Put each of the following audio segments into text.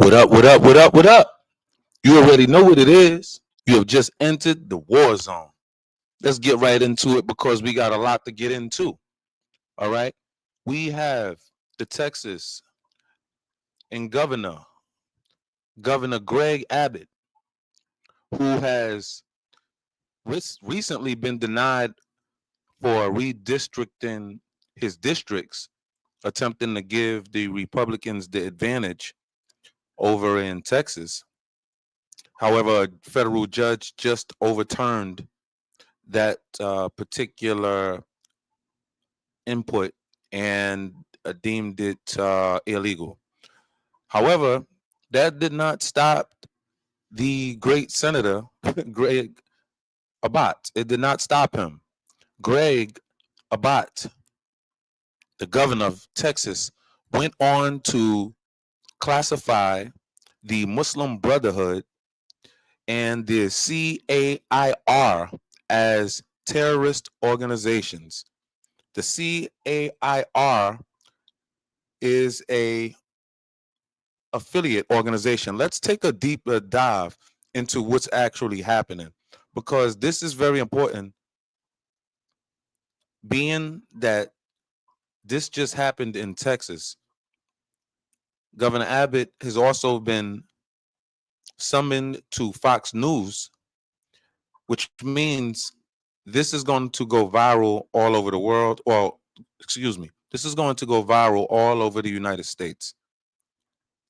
What up, what up, what up, what up? You already know what it is. You have just entered the war zone. Let's get right into it because we got a lot to get into. All right. We have the Texas and Governor Greg Abbott, who has recently been denied for redistricting his districts, attempting to give the Republicans the advantage over in Texas. However, a federal judge just overturned that particular input and deemed it illegal. However, that did not stop the great Senator Greg Abbott. It did not stop him. Greg Abbott, the governor of Texas, went on to classify the Muslim Brotherhood and the CAIR as terrorist organizations. The CAIR is a affiliate organization. Let's take a deeper dive into what's actually happening because this is very important, being that this just happened in Texas. Governor Abbott has also been summoned to Fox News, which means this is going to go viral all over the world. Well, excuse me, this is going to go viral all over the United States.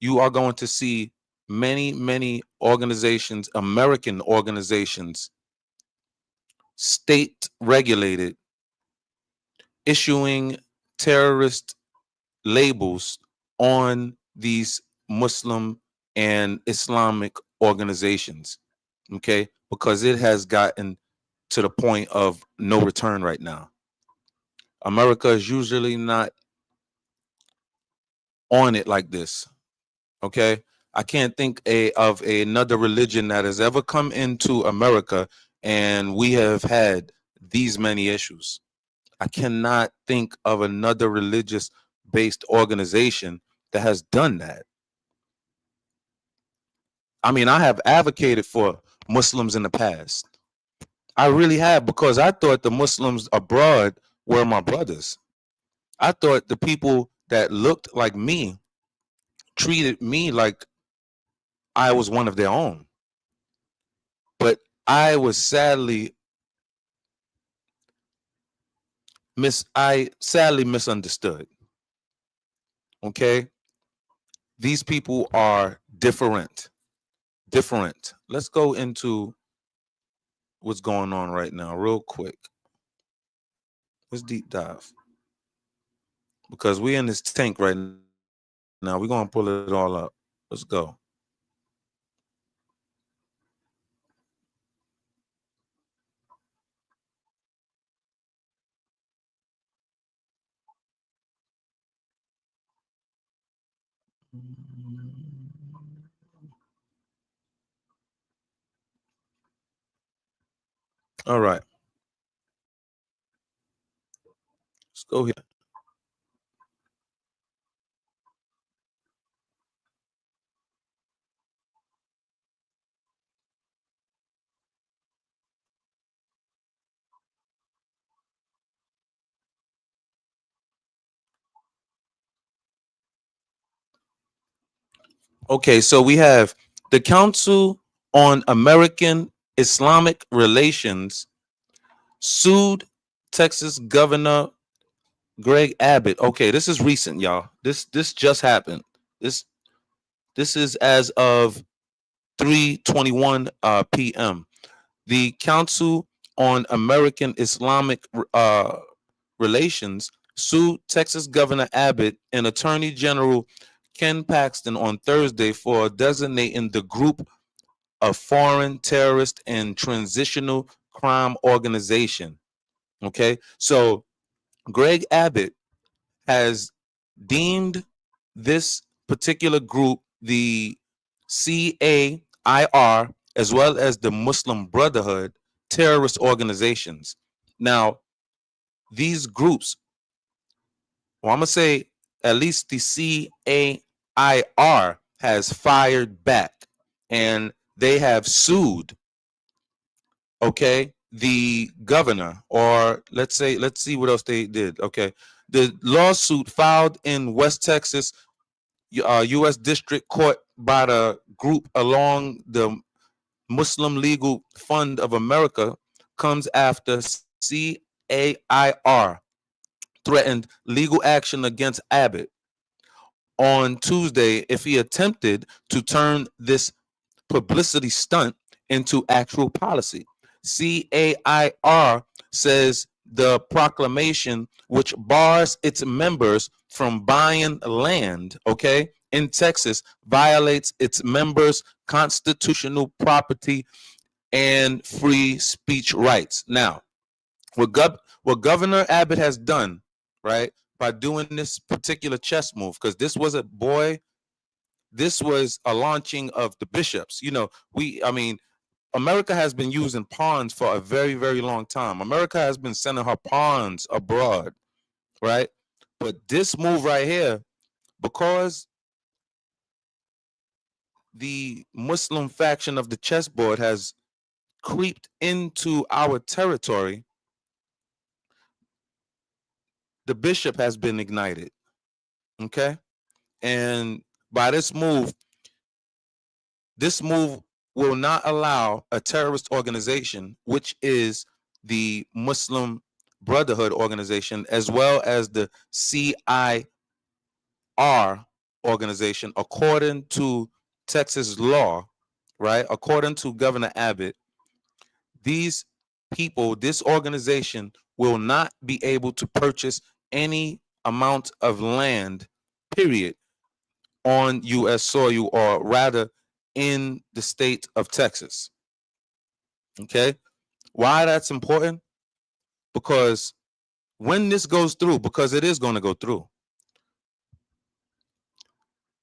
You are going to see many organizations, American organizations, state regulated, issuing terrorist labels on these Muslim and Islamic organizations. Okay, because it has gotten to the point of no return right now. America is usually not on it like this. Okay, I can't think of another religion that has ever come into America and we have had these many issues. I cannot think of another religious based organization that has done that. I mean, I have advocated for Muslims in the past. I really have, because I thought the Muslims abroad were my brothers. I thought the people that looked like me treated me like I was one of their own. But I was sadly misunderstood. Okay? These people are different. Different. Let's go into what's going on right now real quick. Let's deep dive. Because we in this tank right now. We're gonna pull it all up. Let's go. All right. Let's go here. Okay, so we have the Council on American Islamic Relations sued Texas Governor Greg Abbott. Okay, this is recent, y'all. This just happened. This this is as of 3:21 p.m. The Council on American Islamic Relations sued Texas Governor Abbott and Attorney General Ken Paxton on Thursday for designating the group a foreign terrorist and transitional crime organization. Okay, so Greg Abbott has deemed this particular group, the CAIR, as well as the Muslim Brotherhood, terrorist organizations. Now, these groups, well, I'm going to say at least the CAIR, has fired back, and they have sued, okay, the governor, or let's see what else they did. Okay, the lawsuit filed in West Texas U.S. District Court by the group along the Muslim Legal Fund of America comes after CAIR threatened legal action against Abbott on Tuesday if he attempted to turn this publicity stunt into actual policy. CAIR says the proclamation, which bars its members from buying land, okay, in Texas, violates its members' constitutional property and free speech rights. Now, what Governor Abbott has done, right, by doing this particular chess move, because this was a launching of the bishops. I mean, America has been using pawns for a very, very long time. America has been sending her pawns abroad, right? But this move right here, because the Muslim faction of the chessboard has creeped into our territory, the bishop has been ignited, okay? And by this move will not allow a terrorist organization, which is the Muslim Brotherhood organization, as well as the CIR organization, according to Texas law, right? According to Governor Abbott, these people, this organization will not be able to purchase any amount of land, period, on U.S. soil, or rather in the state of Texas. Okay. Why that's important? Because when this goes through, because it is going to go through,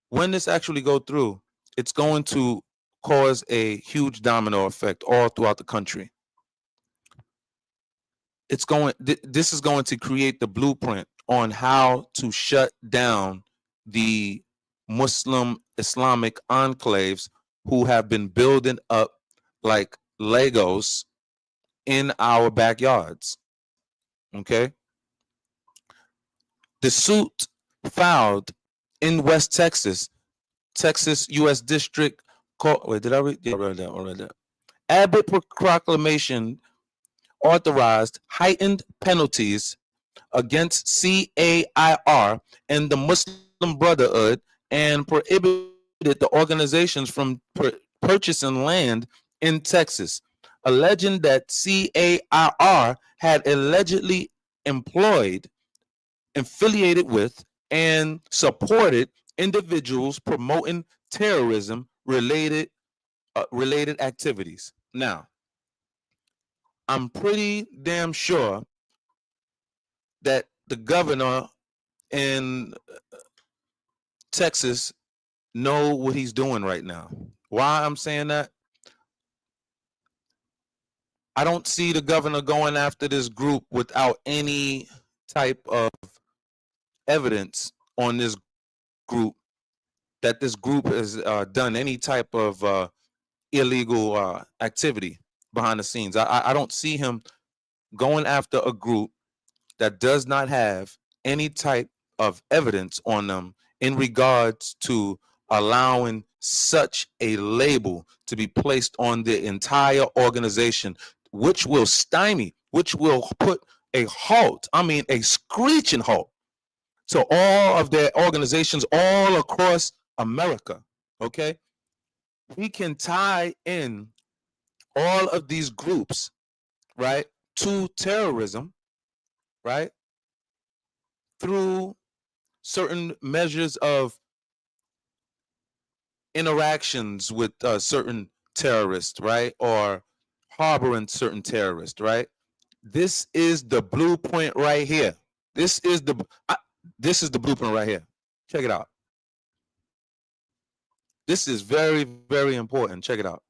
when this actually go through, it's going to cause a huge domino effect all throughout the country. This is going to create the blueprint on how to shut down the Muslim Islamic enclaves who have been building up like Legos in our backyards. Okay. The suit filed in West Texas, Texas U.S. District Court. Wait, did I read? Yeah, I read that. I read that. Abbott proclamation authorized heightened penalties against CAIR and the Muslim Brotherhood, and prohibited the organizations from purchasing land in Texas, alleging that CAIR had allegedly employed, affiliated with, and supported individuals promoting terrorism related activities. Now, I'm pretty damn sure that the governor in Texas know what he's doing right now. Why I'm saying that? I don't see the governor going after this group without any type of evidence on this group, that this group has done any type of illegal activity behind the scenes. I don't see him going after a group that does not have any type of evidence on them in regards to allowing such a label to be placed on the entire organization, which will stymie, which will put a halt, I mean, a screeching halt to all of their organizations all across America. Okay. We can tie in all of these groups, right, to terrorism, right, through certain measures of interactions with certain terrorists, right, or harboring certain terrorists, right. This is the blueprint right here. This is the this is the blueprint right here. Check it out. This is very, very important. Check it out.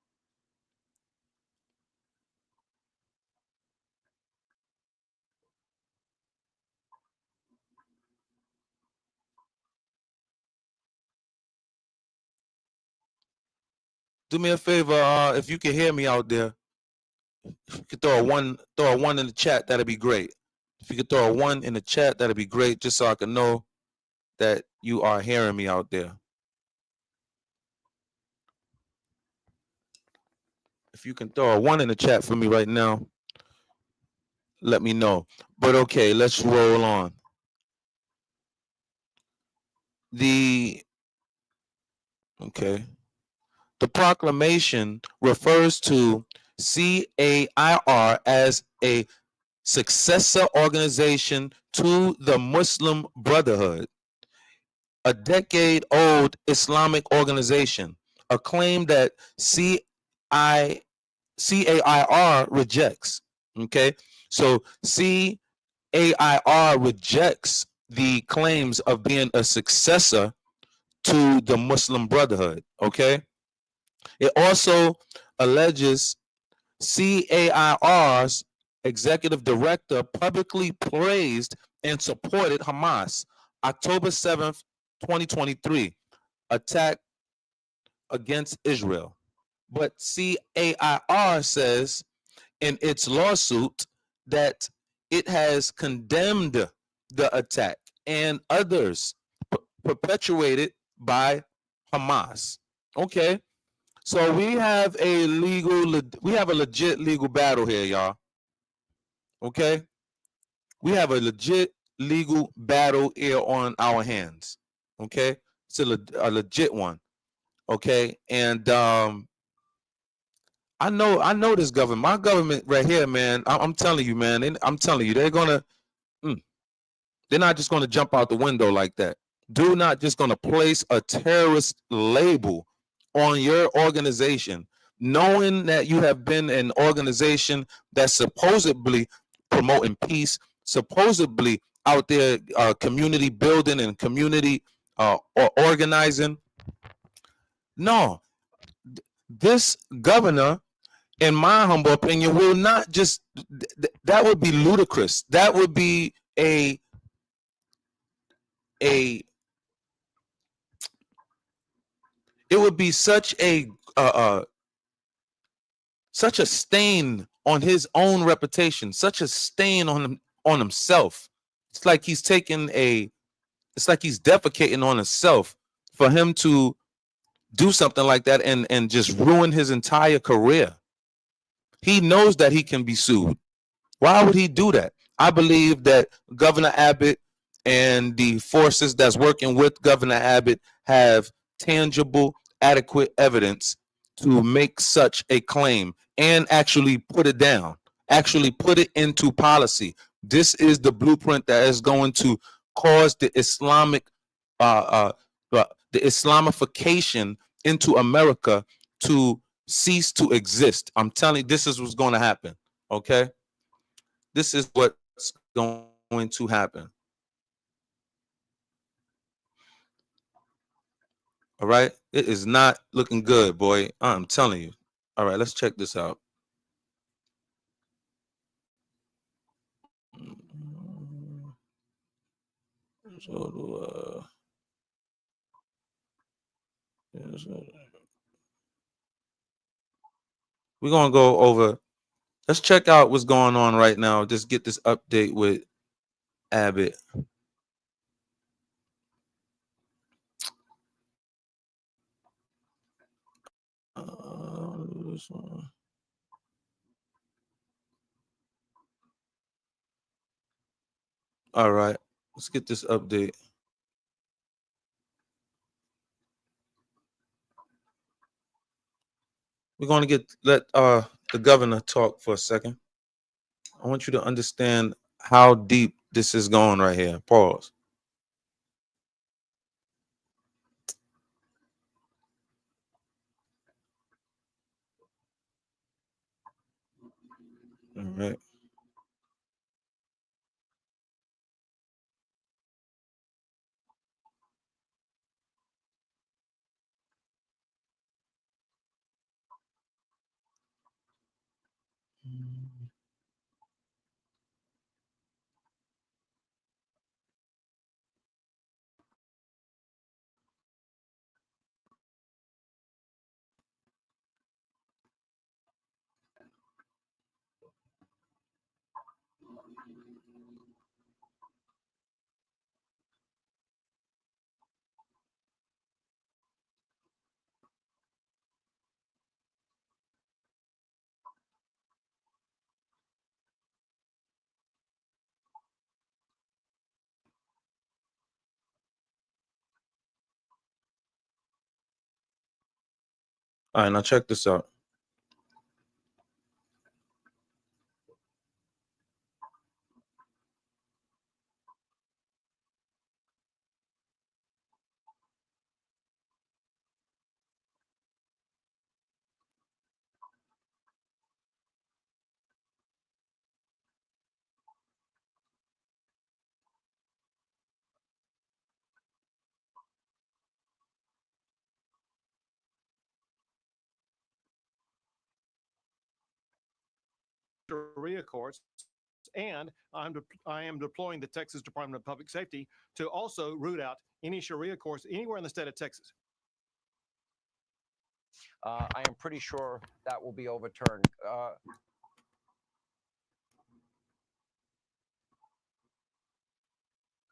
Do me a favor, if you can hear me out there, if you could throw a one in the chat, that'd be great. If you could throw a one in the chat, that'd be great, just so I can know that you are hearing me out there. If you can throw a one in the chat for me right now, let me know. But okay, let's roll on. The okay. The proclamation refers to CAIR as a successor organization to the Muslim Brotherhood, a decade-old Islamic organization, a claim that CAIR rejects. Okay, so CAIR rejects the claims of being a successor to the Muslim Brotherhood. Okay, it also alleges CAIR's executive director publicly praised and supported Hamas October 7th, 2023 attack against Israel. But CAIR says in its lawsuit that it has condemned the attack and others perpetuated by Hamas. Okay, so we have a legit legal battle here, y'all. Okay, we have a legit legal battle here on our hands. Okay, it's a legit one. Okay, and I know this government, my government right here, man. I'm telling you, man. I'm telling you, mm, they're not just gonna jump out the window like that. Do not just gonna place a terrorist label on your organization, knowing that you have been an organization that's supposedly promoting peace, supposedly out there community building and community or organizing. No, this governor, in my humble opinion, will not just. That would be ludicrous. That would be a it would be such a stain on his own reputation, such a stain on himself. It's like he's taking it's like he's defecating on himself for him to do something like that and just ruin his entire career. He knows that he can be sued. Why would he do that? I believe that Governor Abbott and the forces that's working with Governor Abbott have tangible, adequate evidence to make such a claim and actually put it down, actually put it into policy. This is the blueprint that is going to cause the Islamification into America to cease to exist. I'm telling you, this is what's going to happen. Okay, this is what's going to happen. All right, it is not looking good, boy. I'm telling you. All right, let's check this out. So, we're gonna go over. Let's check out what's going on right now. Just get this update with Abbott. All right, let's get this update. We're going to let the governor talk for a second. I want you to understand how deep this is going right here. Pause. All right. All right, now check this out. Sharia courts, and I am deploying the Texas Department of Public Safety to also root out any Sharia courts anywhere in the state of Texas. I am pretty sure that will be overturned.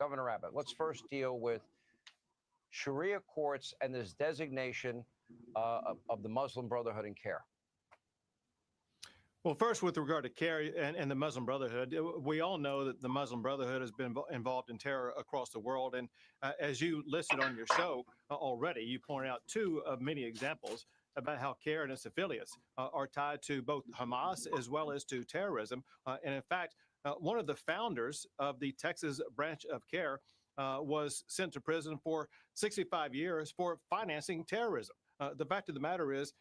Governor Abbott, let's first deal with Sharia courts and this designation of the Muslim Brotherhood in CARE. Well, first, with regard to CARE and the Muslim Brotherhood, we all know that the Muslim Brotherhood has been involved in terror across the world. And as you listed on your show already, you pointed out two of many examples about how CARE and its affiliates are tied to both Hamas as well as to terrorism. And in fact, one of the founders of the Texas branch of CARE was sent to prison for 65 years for financing terrorism. The fact of the matter is,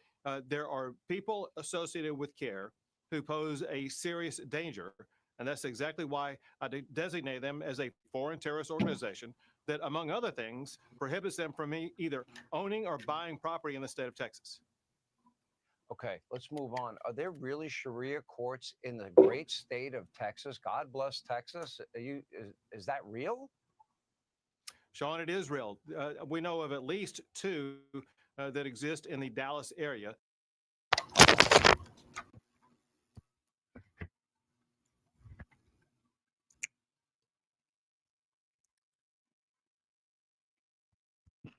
there are people associated with CARE who pose a serious danger. And that's exactly why I designate them as a foreign terrorist organization that, among other things, prohibits them from either owning or buying property in the state of Texas. Okay, let's move on. Are there really Sharia courts in the great state of Texas? God bless Texas. Is that real? Sean, it is real. We know of at least two that exist in the Dallas area.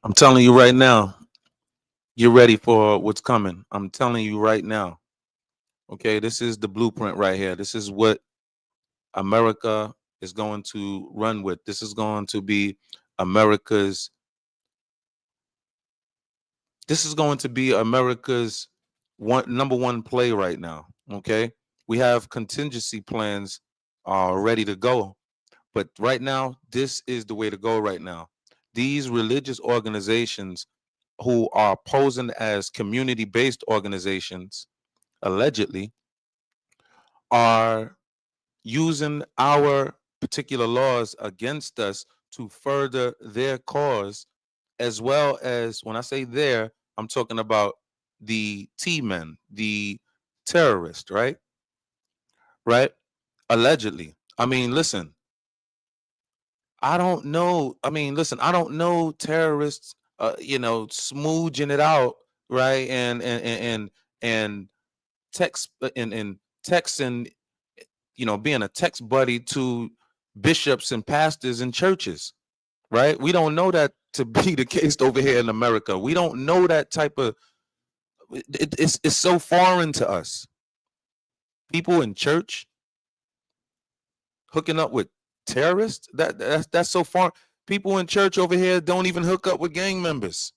I'm telling you right now, you're ready for what's coming. I'm telling you right now. Okay, this is the blueprint right here. This is what America is going to run with. This is going to be America's. This is going to be America's number one play right now. Okay, we have contingency plans ready to go, but right now, this is the way to go. Right now, these religious organizations who are posing as community-based organizations, allegedly, are using our particular laws against us to further their cause, as well as, when I say there, I'm talking about the T-men, the terrorist, right? Right? Allegedly. I mean, listen, I don't know. I mean, listen, I don't know terrorists, smooching it out, right? And text and texting, being a text buddy to bishops and pastors and churches, right? We don't know that to be the case over here in America. We don't know that type of. It's so foreign to us. People in church hooking up with terrorists. That's so foreign. People in church over here don't even hook up with gang members.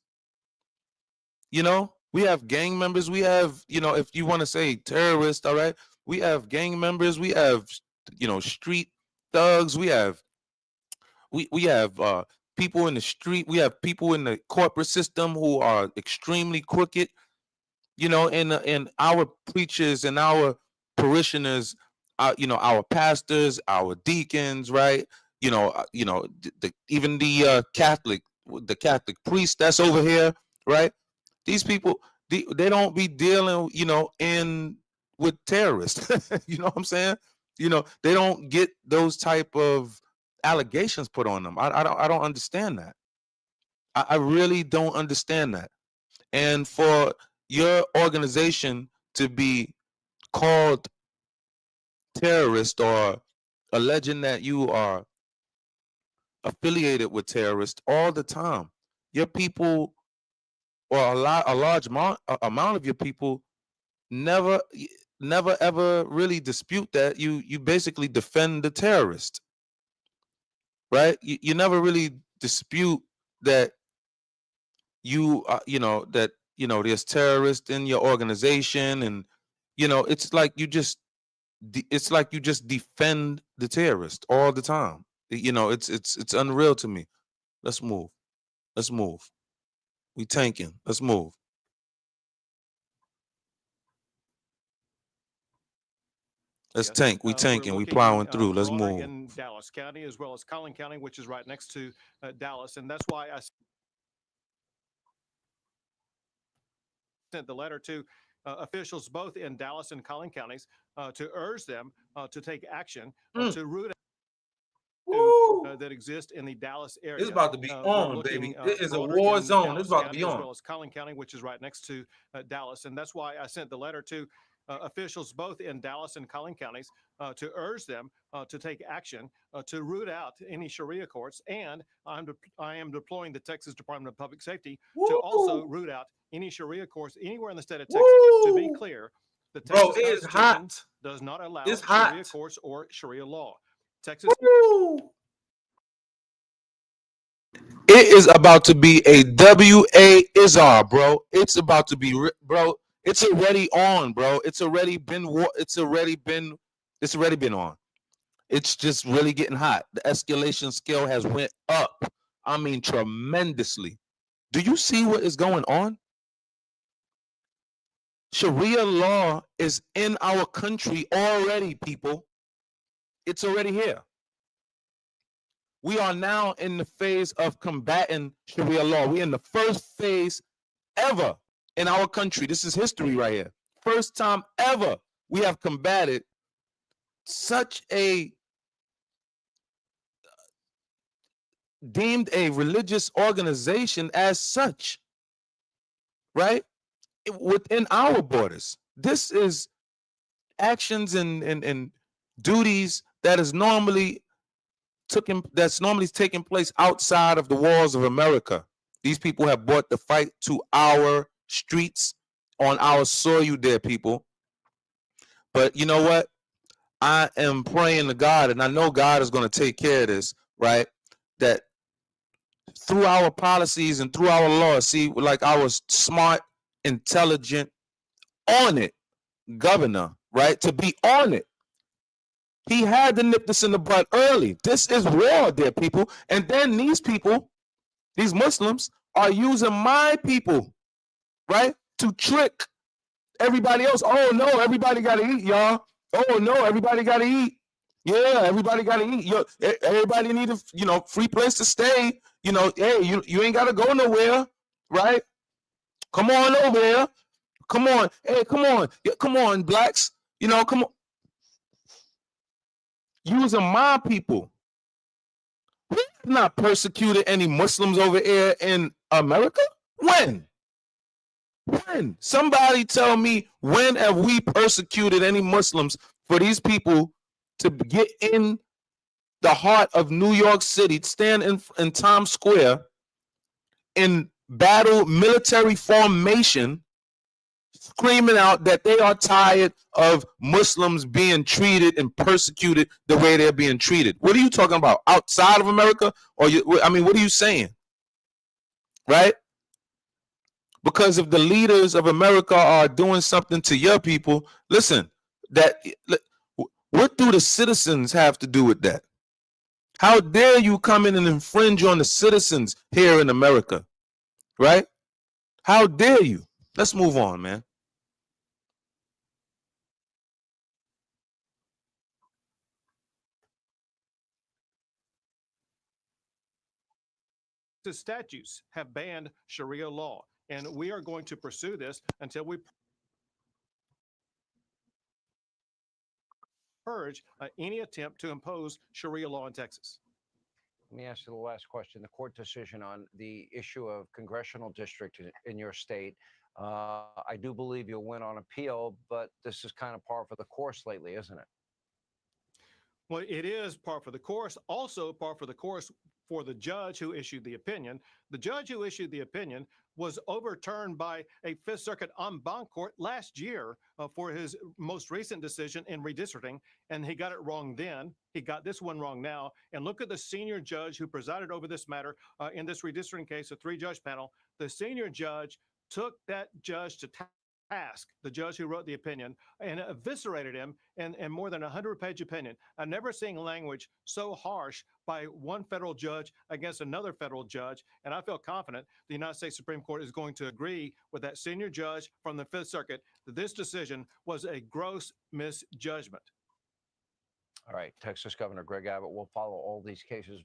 We have gang members. We have, if you want to say terrorists, all right, we have gang members. We have, street thugs. We have people in the street. We have people in the corporate system who are extremely crooked. And our preachers and our parishioners, our pastors, our deacons, right? Even the Catholic priest that's over here, right? These people, they don't be dealing, in with terrorists. You know what I'm saying? They don't get those type of allegations put on them. I don't understand that. I really don't understand that. And for your organization to be called terrorist or alleging that you are affiliated with terrorists all the time, your people, or a large amount of your people, never never ever really dispute that. You basically defend the terrorist, right? You never really dispute that that there's terrorists in your organization, and it's like you just it's like you just defend the terrorist all the time. It's unreal to me. Let's move. Let's move. We tanking. Let's move. Let's Yes, tank. We we're tanking. We looking plowing through. Let's broader move. in Dallas County as well as Collin County, which is right next to Dallas, and that's why I sent the letter to officials both in Dallas and Collin counties to urge them to take action to root that exist in the Dallas area. It's about to be We're on, baby. looking It is a broader war in zone. It's Dallas about to County be as on. well as Collin County, which is right next to Dallas, and that's why I sent the letter to officials both in Dallas and Collin counties to urge them to take action to root out any Sharia courts, and I am deploying the Texas Department of Public Safety to also root out any Sharia courts anywhere in the state of Texas. To be clear, the Bro, Texas it is Constitution hot. does not allow It's Sharia hot. courts or Sharia law. Texas. It is about to be a WA Izar, bro. It's about to be, bro. It's already on, bro. It's already been on. It's just really getting hot. The escalation scale has went up. I mean, tremendously. Do you see what is going on? Sharia law is in our country already, people. It's already here. We are now in the phase of combating Sharia law. We're in the first phase ever in our country. This is history right here. First time ever we have combated such a deemed a religious organization as such, right? Within our borders. This is actions and duties that's normally taking place outside of the walls of America. These people have brought the fight to our streets, on our soil, there, people. But you know what? I am praying to God, and I know God is going to take care of this, right? That through our policies and through our laws, see, like our smart, intelligent, on it governor, right? To be on it. He had to nip this in the bud early. This is war, dear people. And then these people, these Muslims, are using my people, right, to trick everybody else. Oh no, everybody got to eat, y'all. Oh no, everybody got to eat. Yeah, everybody got to eat. Everybody need a free place to stay. Hey, you ain't got to go nowhere, right? Come on over here. Come on. Hey, come on. Yeah, come on, blacks. Come on. Using my people. We have not persecuted any Muslims over here in America. When? When? Somebody tell me, when have we persecuted any Muslims for these people to get in the heart of New York City, stand in Times Square in battle military formation, screaming out that they are tired of Muslims being treated and persecuted the way they're being treated? What are you talking about? Outside of America? What are you saying? Right? Because if the leaders of America are doing something to your people, listen, what do the citizens have to do with that? How dare you come in and infringe on the citizens here in America, right? How dare you? Let's move on, man. The statutes have banned Sharia law, and we are going to pursue this until we purge any attempt to impose Sharia law in Texas. Let me ask you the last question. The court decision on the issue of congressional district in your state. I do believe you'll win on appeal, but this is kind of par for the course lately, isn't it? Well, it is par for the course. Also par for the course for the judge who issued the opinion. The judge who issued the opinion was overturned by a Fifth Circuit en banc court last year for his most recent decision in redistricting, and he got it wrong then. He got this one wrong now. And look at the senior judge who presided over this matter in this redistricting case, a 3-judge panel. The senior judge took that judge to task, the judge who wrote the opinion, and eviscerated him in more than a 100-page opinion. I've never seen language so harsh by one federal judge against another federal judge, and I feel confident the United States Supreme Court is going to agree with that senior judge from the Fifth Circuit that this decision was a gross misjudgment. All right, Texas Governor Greg Abbott will follow all these cases.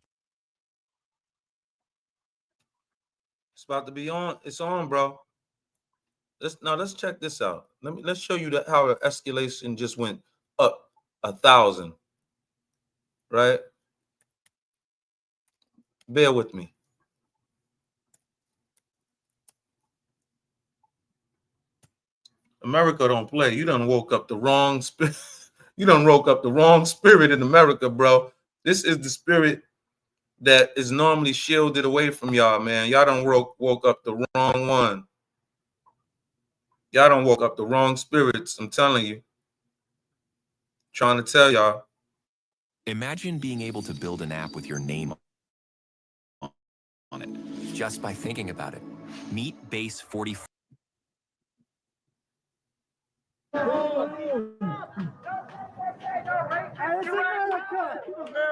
It's about to be on. It's on, bro. Let's check this out. Let's show you that how the escalation just went up 1,000. Right? Bear with me. America don't play. You done woke up the wrong spirit. You done woke up the wrong spirit in America, bro. This is the spirit that is normally shielded away from y'all, man. Y'all done woke up the wrong one. Y'all done woke up the wrong spirits. I'm telling you. Trying to tell y'all. Imagine being able to build an app with your name on it just by thinking about it. Meet Base 44.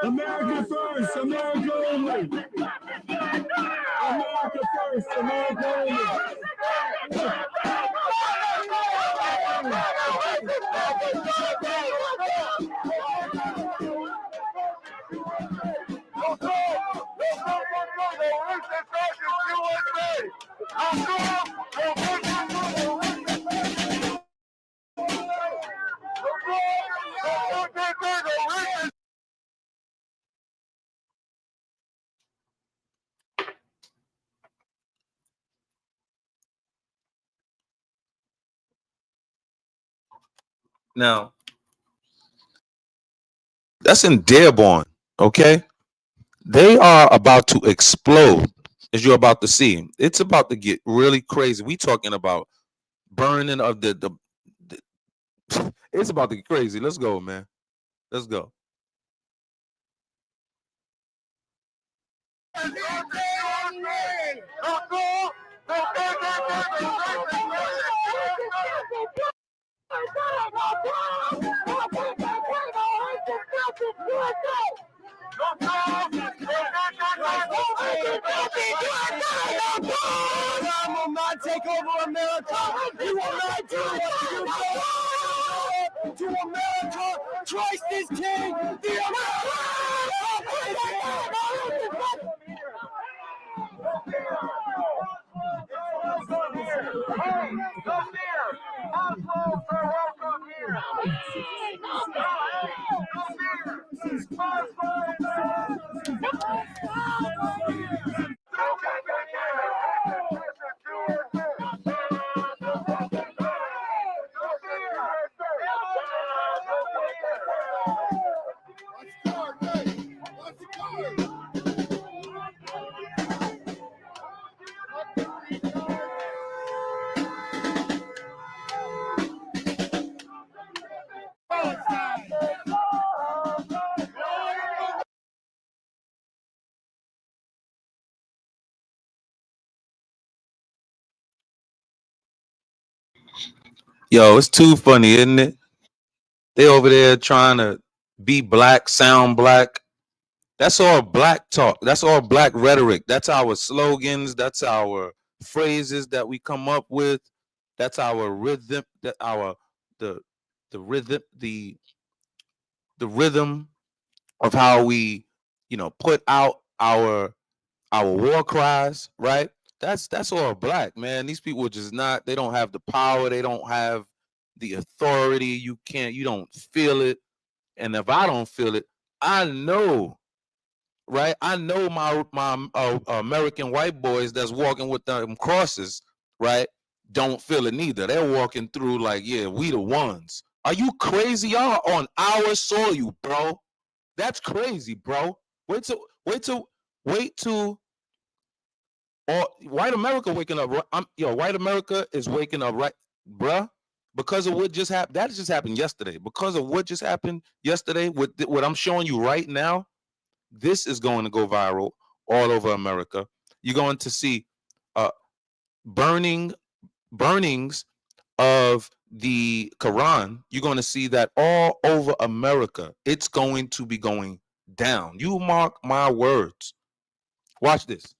America first, America only. America first, America only. Now, that's in Dearborn, okay? They are about to explode, as you're about to see. It's about to get really crazy. We talking about burning of the it's about to get crazy. Let's go, man. Let's go. Islam will not take over America. You will not do what you do to America. Christ is King. The Yo, it's too funny, isn't it? They over there trying to be black, sound black. That's all black talk. That's all black rhetoric. That's our slogans. That's our phrases that we come up with. That's our rhythm. That our the rhythm the rhythm of how we put out our war cries. Right. That's all black, man. These people are just not. They don't have the power. They don't have the authority. You don't feel it. And if I don't feel it, I know. Right, I know my American white boys that's walking with them crosses, right, don't feel it neither. They're walking through like, yeah, we the ones. Are you crazy? Y'all on our soil, bro. That's crazy, bro. Wait till white America waking up. White America is waking up, right, bruh, because of what just happened. That just happened yesterday. Because of what just happened yesterday with what I'm showing you right now. This is going to go viral all over America. You're going to see burning burnings of the Quran, you're going to see that all over America, it's going to be going down. You mark my words. Watch this.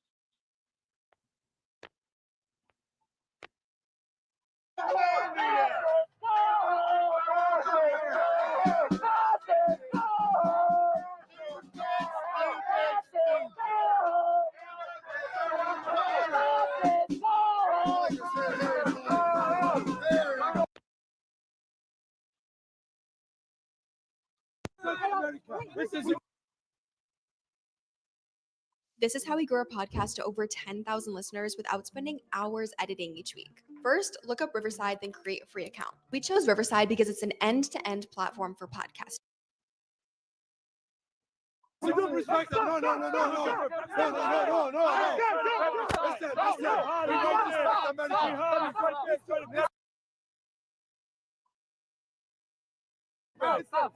This is how we grow a podcast to over 10,000 listeners without spending hours editing each week. First, look up Riverside, then create a free account. We chose Riverside because it's an end-to-end platform for podcasting. We don't respect them. No. Listen. We don't respect America. Stop.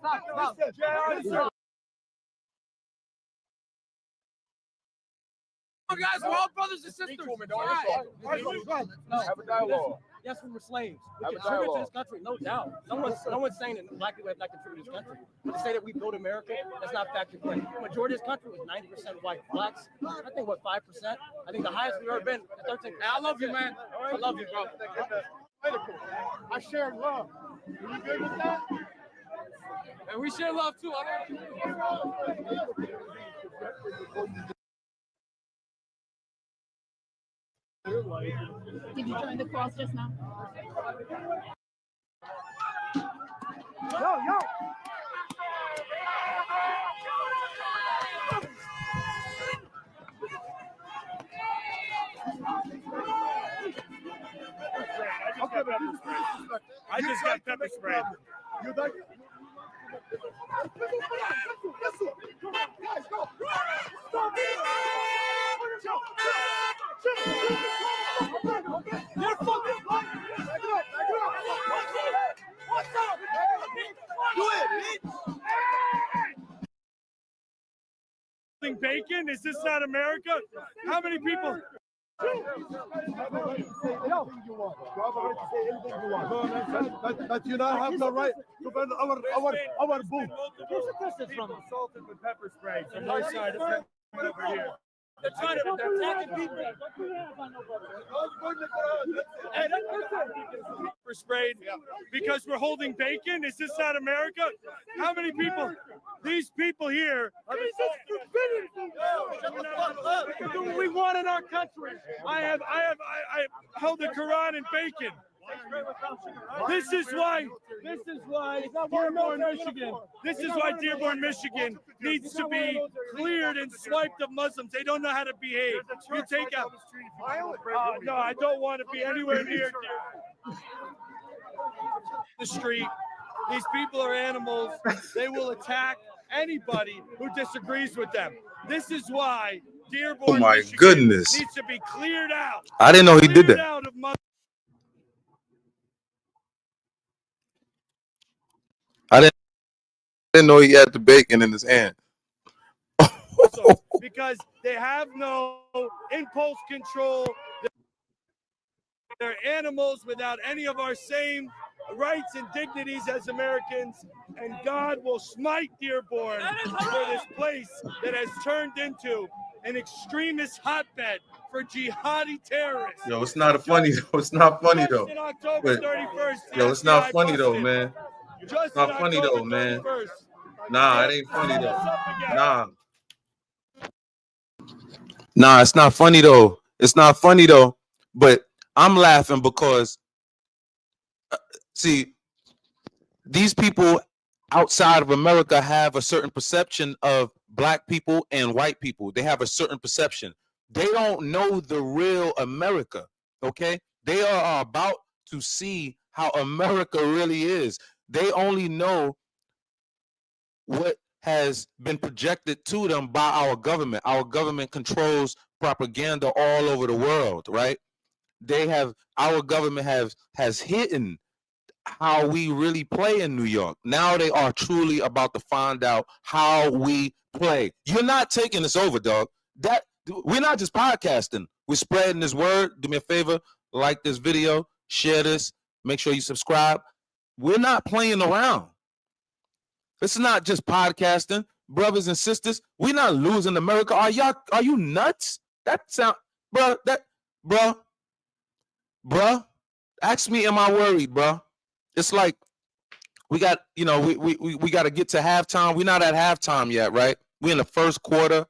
Guys, we're all brothers and sisters. Have a dialogue. Yes, we were slaves. We Have a contributed to dialogue. this country, no doubt. No one's saying that black people have not contributed to this country. But to say that we built America, that's not factually correct. The majority of this country was 90% white, blacks. I think, 5%? I think the highest we've ever been, 13%. I love you, man. I love you, bro. I share love. You good with that? And we share love too. Did you join the cross just now? Yo. I just got pepper sprayed. You like Bacon? Is this not America? How many people? But you don't have the right to burn our book. Where's the distance from? Assaulted with pepper spray from my side of the over here. They're attacking people. Pepper sprayed because we're holding bacon. Is this not America? How many people? These people here. We do what we want in our country. I held the Quran and bacon. This is why Dearborn, Michigan. This is why Dearborn, Michigan needs to be cleared and swiped of Muslims. They don't know how to behave. You take out. No, I don't want to be anywhere near the street. These people are animals. They will attack anybody who disagrees with them. This is why Dearborn, Oh my Michigan goodness. needs to be cleared out. I didn't know he did Cleared that. out of I didn't know he had the bacon in his hand. because they have no impulse control. They're animals without any of our same rights and dignities as Americans, and God will smite Dearborn for this place that has turned into an extremist hotbed for jihadi terrorists. Yo, it's not funny though. It's not funny though. Just in October But, 31st, the yo, it's not FBI funny though, busted. man. Just It's not in funny October though, man. 31st. Nah, it ain't funny though. Nah, it's not funny though. It's not funny though. But I'm laughing because, see, these people outside of America have a certain perception of black people and white people. They have a certain perception. They don't know the real America, okay? They are about to see how America really is. They only know what has been projected to them by our government. Our government controls propaganda all over the world, right? Our government has hidden how we really play in New York. Now they are truly about to find out how we play. You're not taking this over, dog. We're not just podcasting. We're spreading this word. Do me a favor, like this video, share this. Make sure you subscribe. We're not playing around. This is not just podcasting, brothers and sisters. We're not losing America. Are you nuts? That sound, bro. Ask me, am I worried, bro? It's like we got, we got to get to halftime. We're not at halftime yet, right? We're in the first quarter.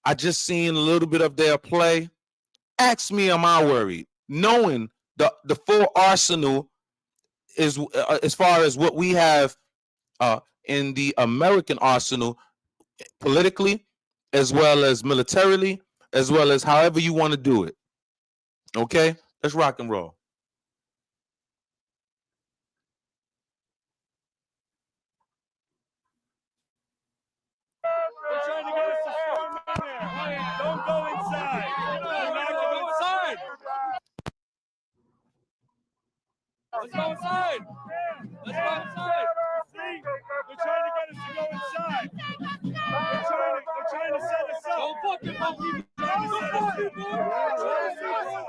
I just seen a little bit of their play. Ask me, am I worried? Knowing the full arsenal is as far as what we have in the American arsenal, politically, as well as militarily, as well as however you want to do it. Okay, let's rock and roll. They're trying to get us to storm in there. Don't go inside. We're not going inside. Let's go inside. Let's go inside. See, they're trying to get us to go inside. They're trying to set us up. Don't fucking monkey. Trying to set us up.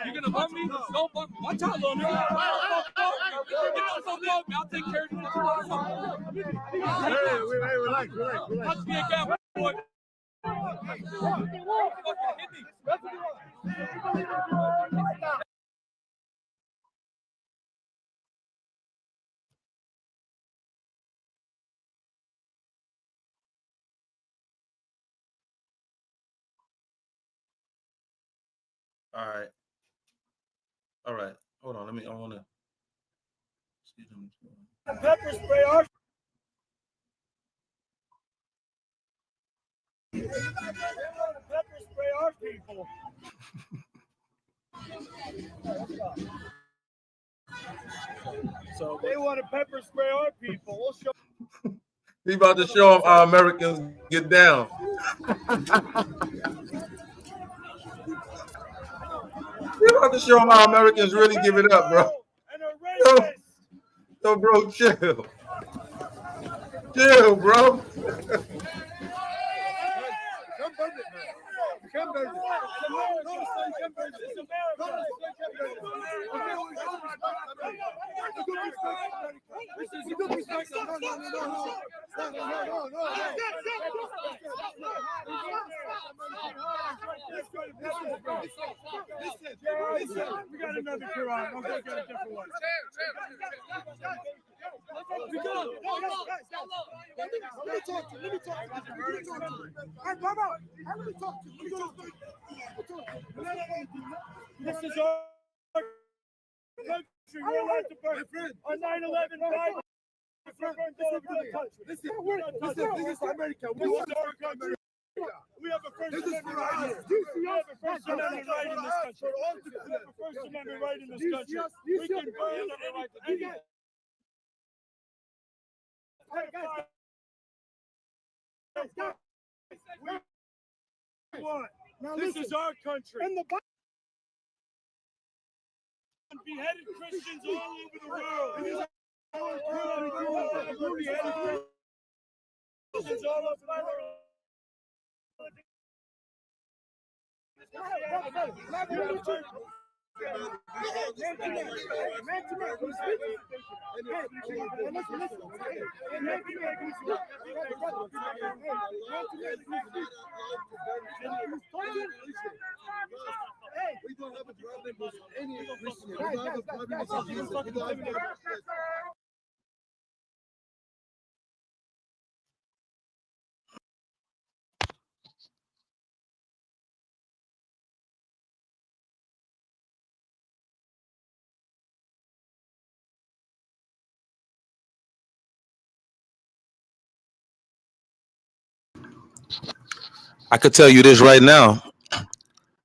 You're gonna bump me? Don't bump me. Watch out, little nigga. Get the fuck off me. I'll take care of you. Hey, relax. Touch me again, boy. All right. Hold on. I want to see them. Pepper spray our people. So they want to pepper spray our people. We'll show. He's about to show them how Americans get down. He's about to show them how Americans really give it up, bro. Yo, bro, chill. Chill, bro. Listen, we got another Quran. I'm going to get a different one. We go. Let me talk to you. This is our country. We're allowed to burn. On 9/11, this is America. We want our country. We have a First Amendment right here. We have a First Amendment right in this country. We have a First Amendment right in this country. We can burn and right to do that. This is our country. And the beheaded Christians all over the world. Beheaded Christians all over the world. We don't have a problem with any Christian. We don't have a problem with Jesus. I could tell you this right now.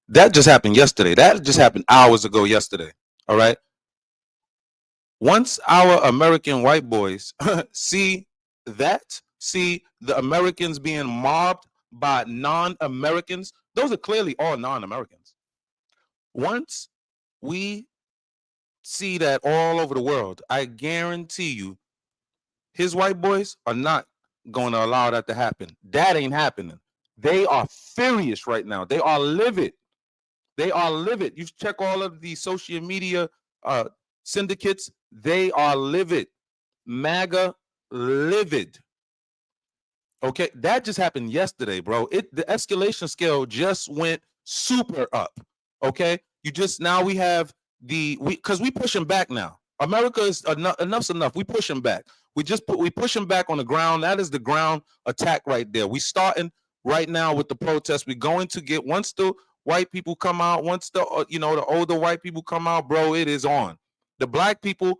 That just happened yesterday. That just happened hours ago yesterday. All right. Once our American white boys see the Americans being mobbed by non-Americans, those are clearly all non-Americans. Once we see that all over the world, I guarantee you, his white boys are not going to allow that to happen. That ain't happening. They are furious right now. They are livid. They are livid. You check all of the social media syndicates. They are livid. MAGA livid. Okay, that just happened yesterday, bro. The escalation scale just went super up. Okay, now we have because we pushing back now. America is enough's enough. We pushing back. We pushing back on the ground. That is the ground attack right there. We starting right now with the protest. We're going to get, once the white people come out, once the the older white people come out, bro, it is on. The black people,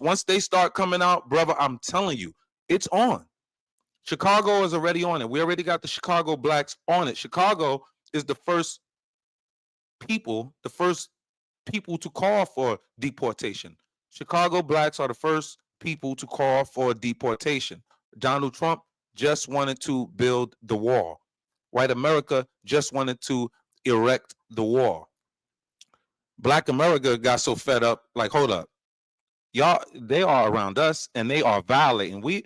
once they start coming out, brother, I'm telling you, it's on. Chicago is already on it. We already got the Chicago blacks on it. Chicago is the first people to call for deportation. Chicago blacks are the first people to call for deportation. Donald Trump just wanted to build the wall. White America just wanted to erect the wall. Black America got so fed up, like, hold up. Y'all, they are around us and they are violating. We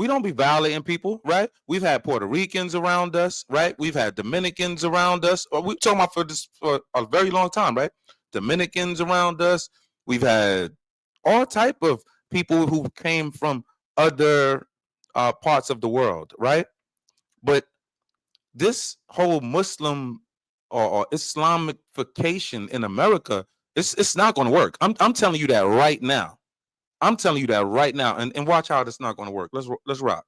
don't be violating people, right? We've had Puerto Ricans around us, right? We've had Dominicans around us. Or we're talking about for a very long time, right? Dominicans around us. We've had all type of people who came from other parts of the world, right? But this whole Muslim or Islamification in America, it's not going to work. I'm telling you that right now. I'm telling you that right now, and watch how it's not going to work. Let's rock.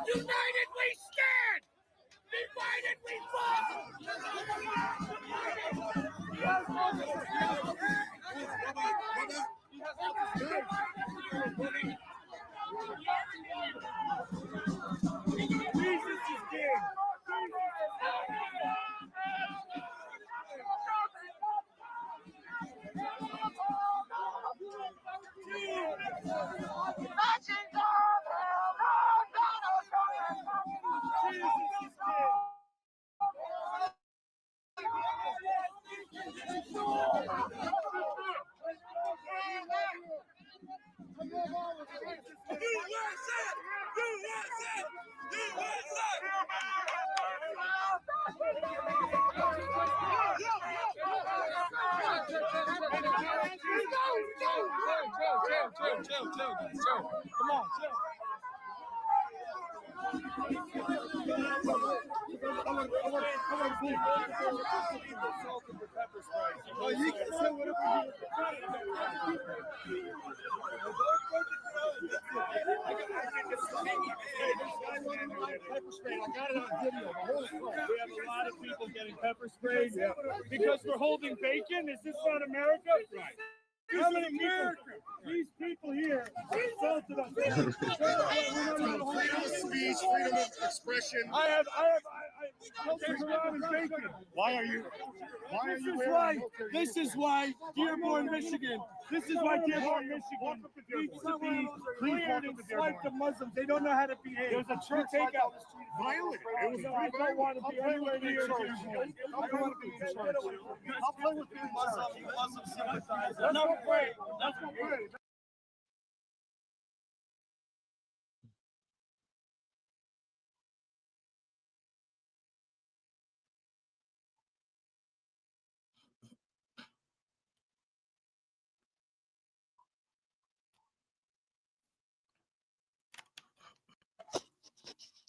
United we stand! Divided we Jesus is king! Chill. Come on, chill. You can say whatever I got it on video. We have a lot of people getting pepper sprayed because we're holding bacon. Is this not America? Right. How many people? These people here insulted us. Freedom of speech, freedom of expression. I have held the Quran and bacon. Why are you This is why Dearborn, Michigan. This is why Dearborn, Michigan needs to be cleared and swiped of Muslims. They don't know how to behave. There's a church take out. violent? It was I don't want to be anywhere near Dearborn. I don't want to be in church. I'll play with you in church. Muslim sympathizers. That's not great. That's not great.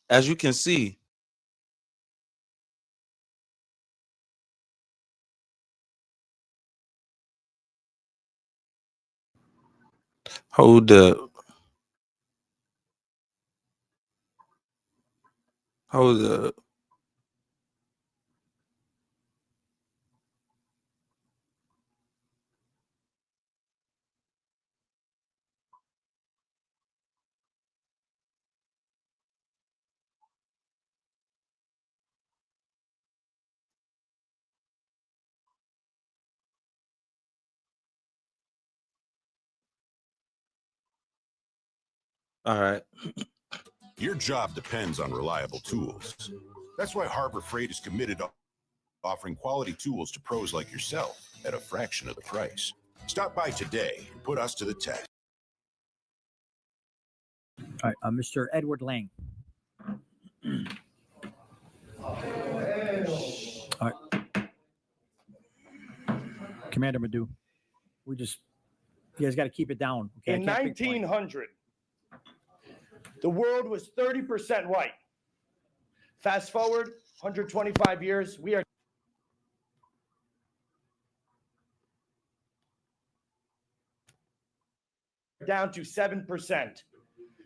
As you can see, hold up. Hold up. All right. Your job depends on reliable tools. That's why Harbor Freight is committed to offering quality tools to pros like yourself at a fraction of the price. Stop by today and put us to the test. All right, Mr. Edward Lang. All right. Commander Madu, you guys got to keep it down. Okay? In 1900, the world was 30% white. Fast forward 125 years, we are down to 7%.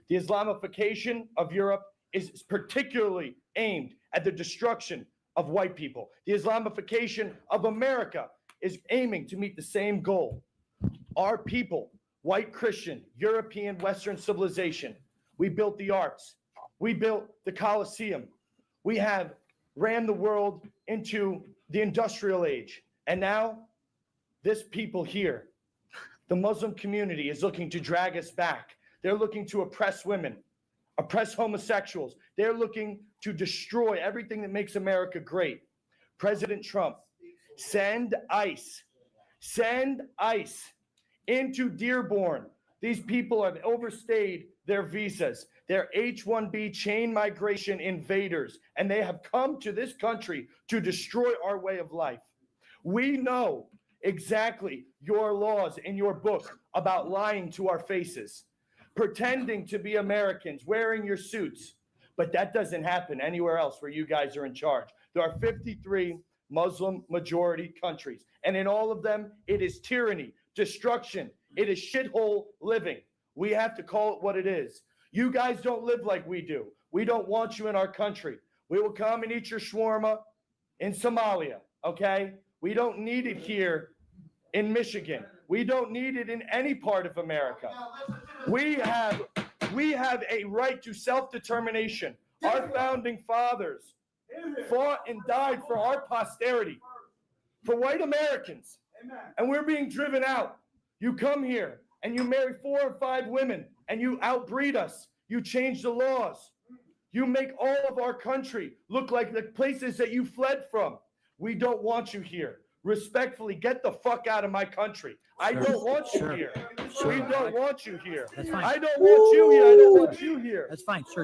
The Islamification of Europe is particularly aimed at the destruction of white people. The Islamification of America is aiming to meet the same goal. Our people, white Christian, European, Western civilization, we built the arts. We built the Colosseum. We have ran the world into the industrial age. And now this people here, the Muslim community, is looking to drag us back. They're looking to oppress women, oppress homosexuals. They're looking to destroy everything that makes America great. President Trump, send ICE into Dearborn. These people have overstayed their visas. They're H-1B chain migration invaders, and they have come to this country to destroy our way of life. We know exactly your laws in your book about lying to our faces, pretending to be Americans, wearing your suits, but that doesn't happen anywhere else where you guys are in charge. There are 53 Muslim majority countries, and in all of them, it is tyranny, destruction. It is shithole living. We have to call it what it is. You guys don't live like we do. We don't want you in our country. We will come and eat your shawarma in Somalia, okay? We don't need it here in Michigan. We don't need it in any part of America. We have a right to self-determination. Our founding fathers fought and died for our posterity, for white Americans, and we're being driven out. You come here and you marry 4 or 5 women and you outbreed us. You change the laws. You make all of our country look like the places that you fled from. We don't want you here. Respectfully, get the fuck out of my country. I don't want you here. We don't want you here. That's fine. I don't want you here. I don't want you here. That's fine, sir.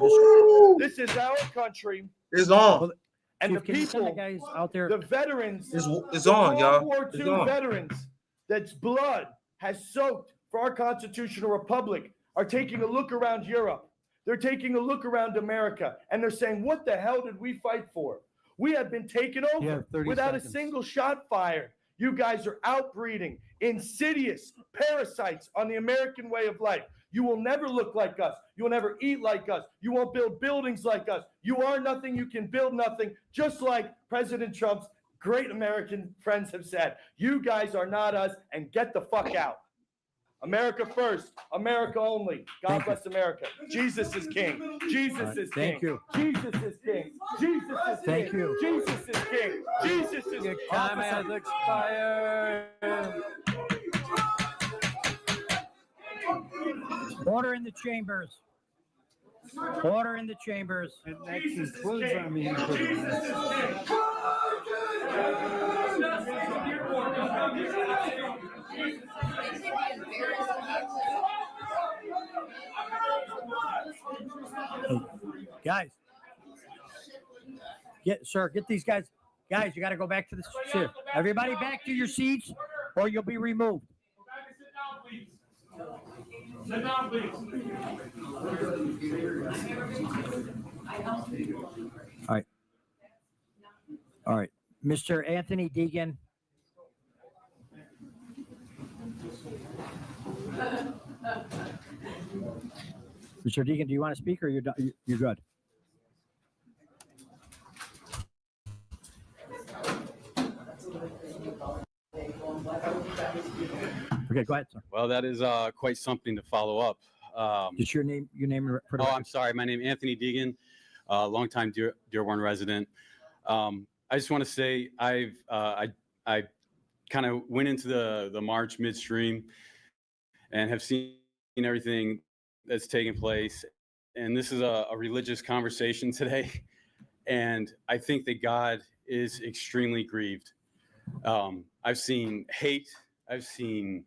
This is our country. It's on. And the Can you send the people, guys out there? the veterans, It's the on, y'all. World War It's II on. veterans that's blood has soaked for our constitutional republic are taking a look around Europe. They're taking a look around America, and they're saying, what the hell did we fight for? We have been taken over without a single shot fired. You guys are outbreeding insidious parasites on the American way of life. You will never look like us. You will never eat like us. You won't build buildings like us. You are nothing. You can build nothing. Just like President Trump's great American friends have said, you guys are not us, and get the fuck out. America first, America only. God bless America. Jesus is king. Jesus is king. Thank you. Jesus is king. Jesus is Thank you. Jesus is king. Jesus is Your time has expired. Order in the chambers. Order in the chambers. And that concludes our meeting for the Guys, get these guys. Guys, you got to go back to the seat. Everybody back to your seats, or you'll be removed. Sit down, please. All right. Mr. Anthony Deegan. Mr. Deegan, do you want to speak or you're good? Okay, go ahead, sir. Well, that is quite something to follow up. Just your name for the Oh, record. I'm sorry. My name is Anthony Deegan, longtime Dearborn resident. I just want to say I kind of went into the march midstream and have seen everything that's taken place. And this is a religious conversation today. And I think that God is extremely grieved. I've seen hate. I've seen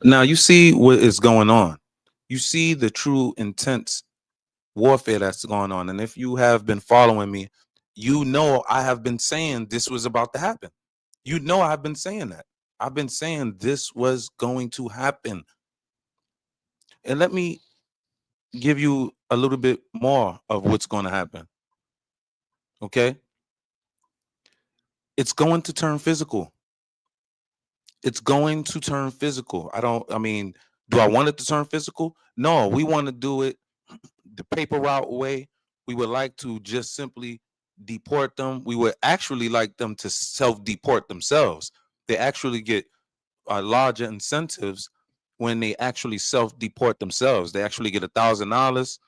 Now you see what is going on. You see the true intense warfare that's going on. And if you have been following me, you know I have been saying this was about to happen. You know I've been saying that. I've been saying this was going to happen. And let me give you a little bit more of what's going to happen. Okay? It's going to turn physical. It's going to turn physical. Do I want it to turn physical? No, we want to do it the paper route way. We would like to just simply deport them. We would actually like them to self-deport themselves. They actually get larger incentives when they actually self-deport themselves. They actually get $1,000.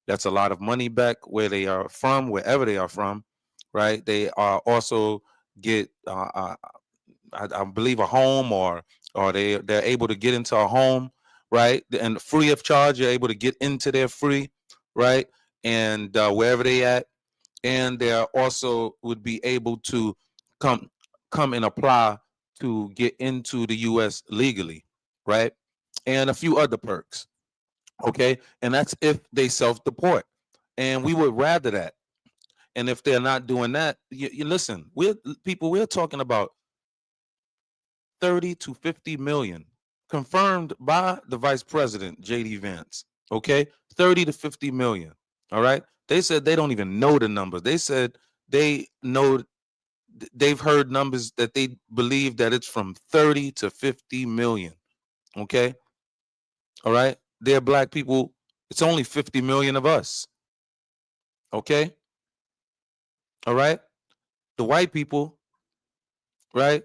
That's a lot of money back where they are from, wherever they are from, right? They also get, I believe, a home, or they're able to get into a home, right? And free of charge, you're able to get into there free, right? And wherever they at, and they also would be able to come and apply to get into the U.S. legally, right? And a few other perks, okay? And that's if they self-deport, and we would rather that. And if they're not doing that, you listen, we're talking about 30 to 50 million confirmed by the vice president, J.D. Vance. Okay, 30 to 50 million. All right. They said they don't even know the numbers. They said they've heard numbers that they believe that it's from 30 to 50 million. Okay. All right. They're black people. It's only 50 million of us. Okay. All right. The white people, right?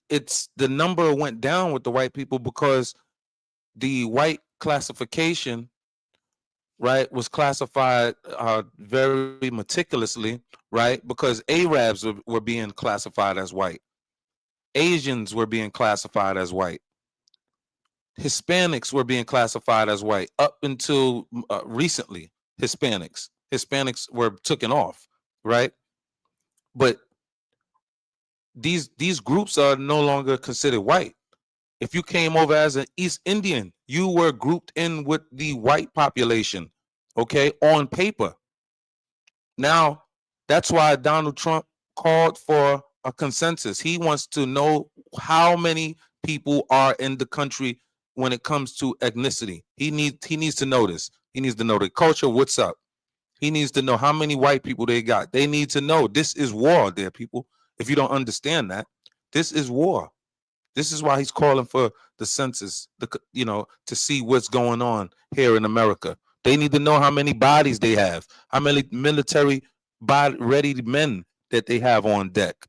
It's the number went down with the white people because the white classification, right, was classified very meticulously, right? Because Arabs were being classified as white. Asians were being classified as white. Hispanics were being classified as white up until recently. Hispanics were taken off, right? But these groups are no longer considered white. If you came over as an East Indian, you were grouped in with the white population, okay, on paper. Now, that's why Donald Trump called for a consensus. He wants to know how many people are in the country when it comes to ethnicity. He needs to know this. He needs to know the culture, what's up. He needs to know how many white people they got. They need to know this is war there, people. If you don't understand that, this is war. This is why he's calling for the census, to see what's going on here in America. They need to know how many bodies they have, how many military ready men that they have on deck.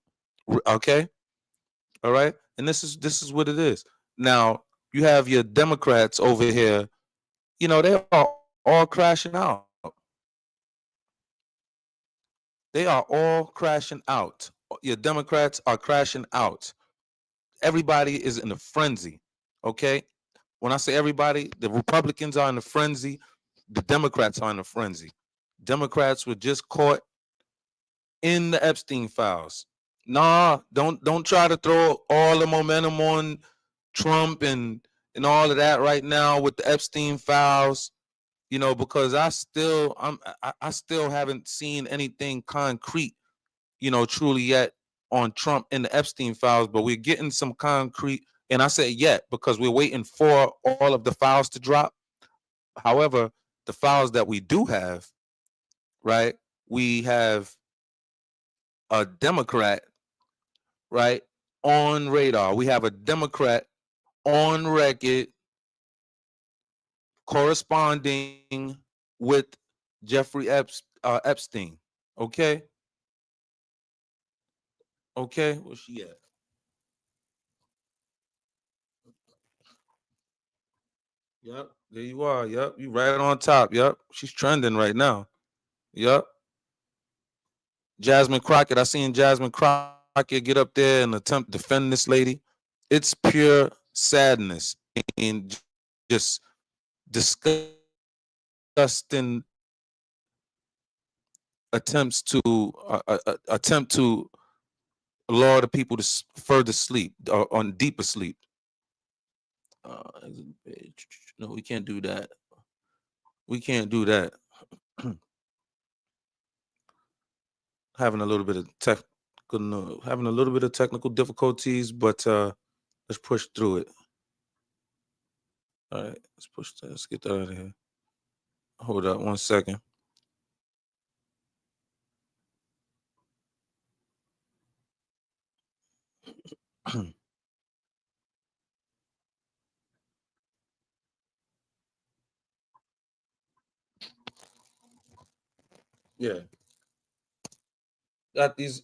Okay, all right, and this is what it is. Now you have your Democrats over here. You know they are all crashing out. They are all crashing out. Your Democrats are crashing out. Everybody is in a frenzy. Okay, when I say everybody, the Republicans are in a frenzy. The Democrats are in a frenzy. Democrats were just caught in the Epstein files. Nah, don't try to throw all the momentum on Trump and all of that right now with the Epstein files. You know, because I still haven't seen anything concrete, you know, truly yet on Trump in the Epstein files, but we're getting some concrete. And I say yet because we're waiting for all of the files to drop. However, the files that we do have, right? We have a Democrat, right, on radar. We have a Democrat on record corresponding with Jeffrey Epstein. Okay. Okay. Where's she at? Yep. There you are. Yep. You right on top. Yep. She's trending right now. Yep. Jasmine Crockett. I seen Jasmine Crockett get up there and attempt to defend this lady. It's pure sadness and just disgusting attempts to attempt to lull the people to further sleep or on deeper sleep. No, we can't do that. We can't do that. Having a little bit of having a little bit of technical difficulties, but let's push through it. All right, let's get that out of here. Hold up 1 second. Yeah. Got these,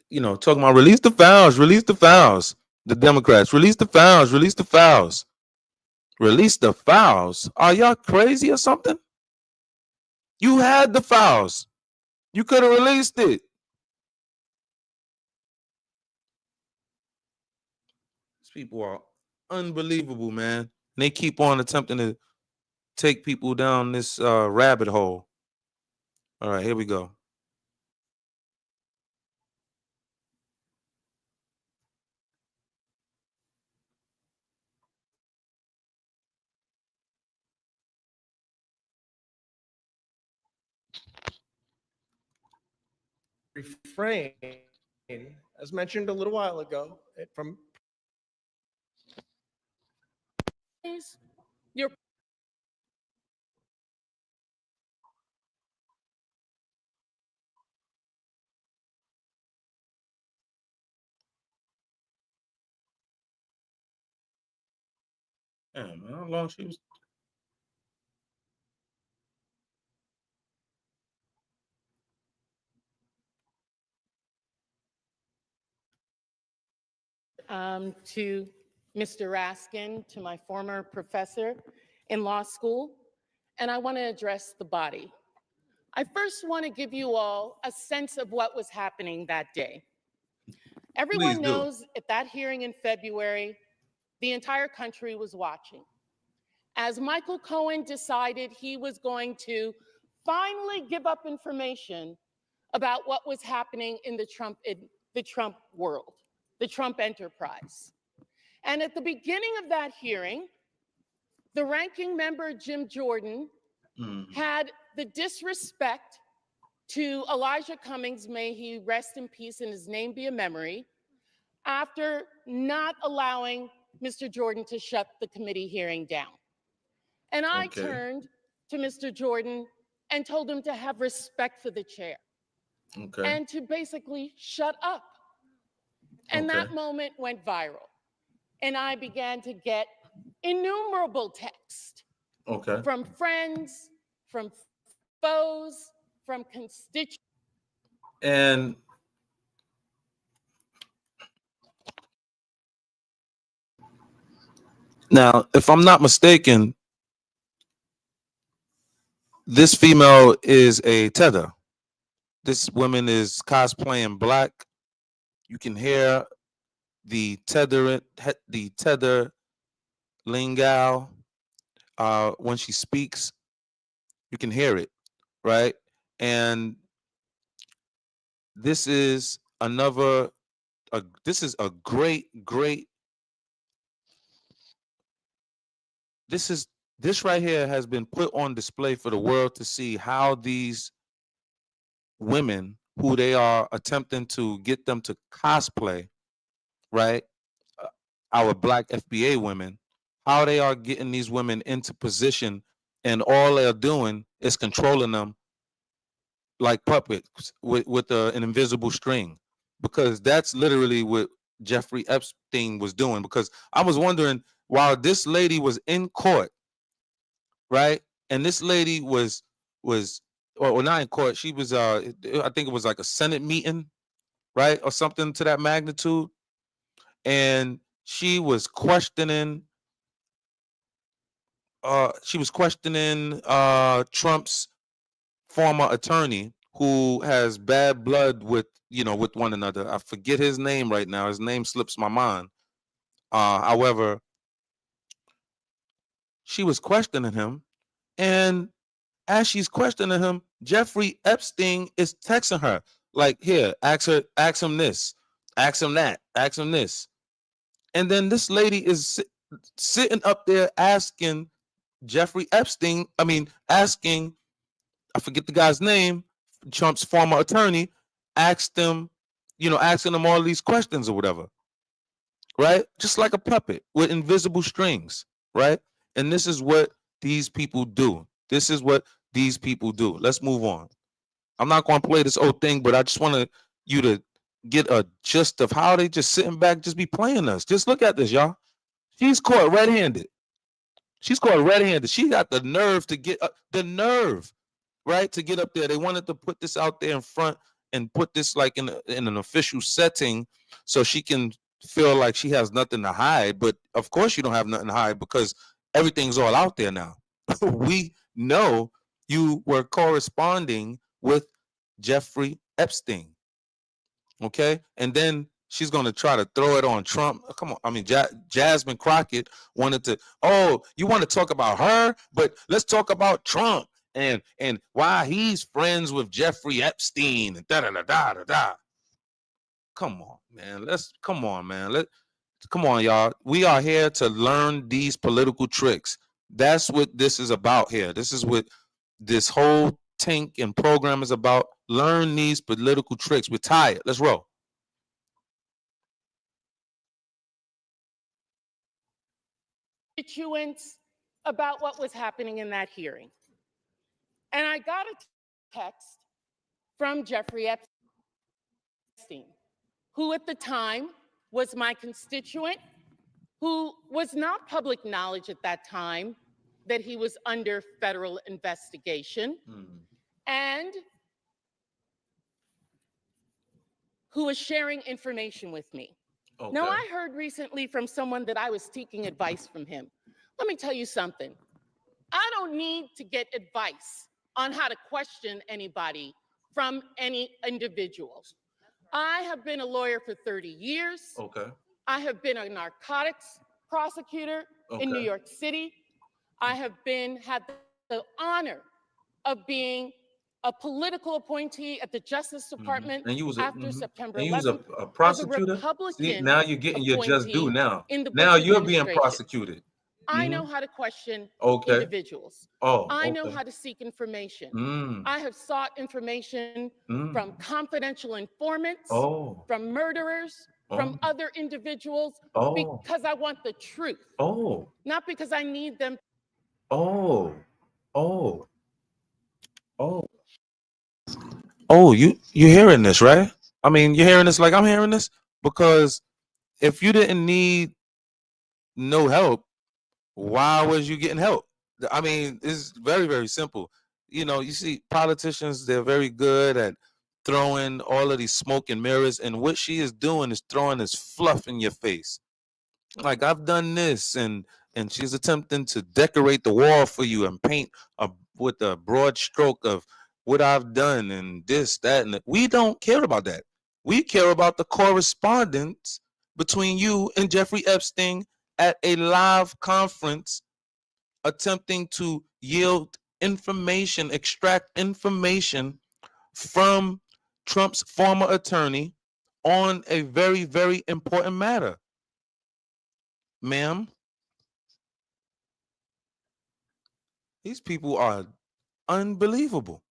you know, talking about release the files, release the files. The Democrats, release the files, release the files. Release the files. Are y'all crazy or something? You had the files. You could have released it. These people are unbelievable, man. And they keep on attempting to take people down this rabbit hole. All right, here we go. Refrain, as mentioned a little while ago, from your Damn, man, how long she was? To Mr. Raskin, to my former professor in law school, and I want to address the body. I first want to give you all a sense of what was happening that day. Everyone knows at that hearing in February, the entire country was watching. As Michael Cohen decided he was going to finally give up information about what was happening in the Trump world, the Trump enterprise. And at the beginning of that hearing, the ranking member, Jim Jordan, had the disrespect to Elijah Cummings, may he rest in peace and his name be a memory, after not allowing Mr. Jordan to shut the committee hearing down. And I turned to Mr. Jordan and told him to have respect for the chair and to basically shut up. And that moment went viral. And I began to get innumerable texts from friends, from foes, from constituents. And Now, if I'm not mistaken, this female is a tether. This woman is cosplaying black. You can hear the tether lingo when she speaks. You can hear it, right? And this is this is a great. This right here has been put on display for the world to see how these women who they are attempting to get them to cosplay, right? uh, Our black FBA women, how they are getting these women into position, and all they're doing is controlling them like puppets with an invisible string, because that's literally what Jeffrey Epstein was doing. Because I was wondering, while this lady was in court, right, and this lady was or not in court, she was I think it was like a Senate meeting, right, or something to that magnitude, and she was questioning Trump's former attorney, who has bad blood with, with one another. I forget his name right now. His name slips my mind. However, she was questioning him, and as she's questioning him, Jeffrey Epstein is texting her like, "Here, ask him this, ask him that, ask him this." And then this lady is sitting up there asking Jeffrey Epstein, asking, I forget the guy's name, Trump's former attorney, asked him, asking him all these questions or whatever, right? Just like a puppet with invisible strings, right? And this is what these people do. This is what these people do. Let's move on. I'm not going to play this old thing, but I just want you to get a gist of how they just sitting back, just be playing us. Just look at this, y'all. She's caught red-handed. She's caught red-handed. She got the nerve to get the nerve, right, to get up there. They wanted to put this out there in front and put this like in an official setting, so she can feel like she has nothing to hide. But of course, you don't have nothing to hide, because everything's all out there now. We know you were corresponding with Jeffrey Epstein. Okay, and then she's going to try to throw it on Trump. Come on, Jasmine Crockett wanted to. Oh, you want to talk about her, but let's talk about Trump and why he's friends with Jeffrey Epstein and da da da da da da. Come on, man. Come on, man. Come on, y'all. We are here to learn these political tricks. That's what this is about here. This is what this whole tank and program is about. Learn these political tricks. We're tired. Let's roll. Constituents about what was happening in that hearing. And I got a text from Jeffrey Epstein, who at the time was my constituent, who was not public knowledge at that time that he was under federal investigation, and who was sharing information with me. Okay. Now, I heard recently from someone that I was seeking advice from him. Let me tell you something. I don't need to get advice on how to question anybody from any individuals. I have been a lawyer for 30 years. Okay. I have been a narcotics prosecutor in New York City. I have had the honor of being a political appointee at the Justice Department after September 11th. And you was a prosecutor? See, now you're getting your just due now. Now you're being prosecuted. I know how to question individuals. I know how to seek information. I have sought information from confidential informants, from murderers, from other individuals, because I want the truth. Not because I need them. You're hearing this, right? I mean, you're hearing this like I'm hearing this, because if you didn't need no help, why was you getting help? I mean, it's very, very simple. You see politicians, they're very good at throwing all of these smoke and mirrors, and what she is doing is throwing this fluff in your face. Like, I've done this, and and she's attempting to decorate the wall for you and paint with a broad stroke of what I've done and this, that, and that. We don't care about that. We care about the correspondence between you and Jeffrey Epstein at a live conference, attempting to yield information, extract information from Trump's former attorney on a very, very important matter. Ma'am, these people are unbelievable.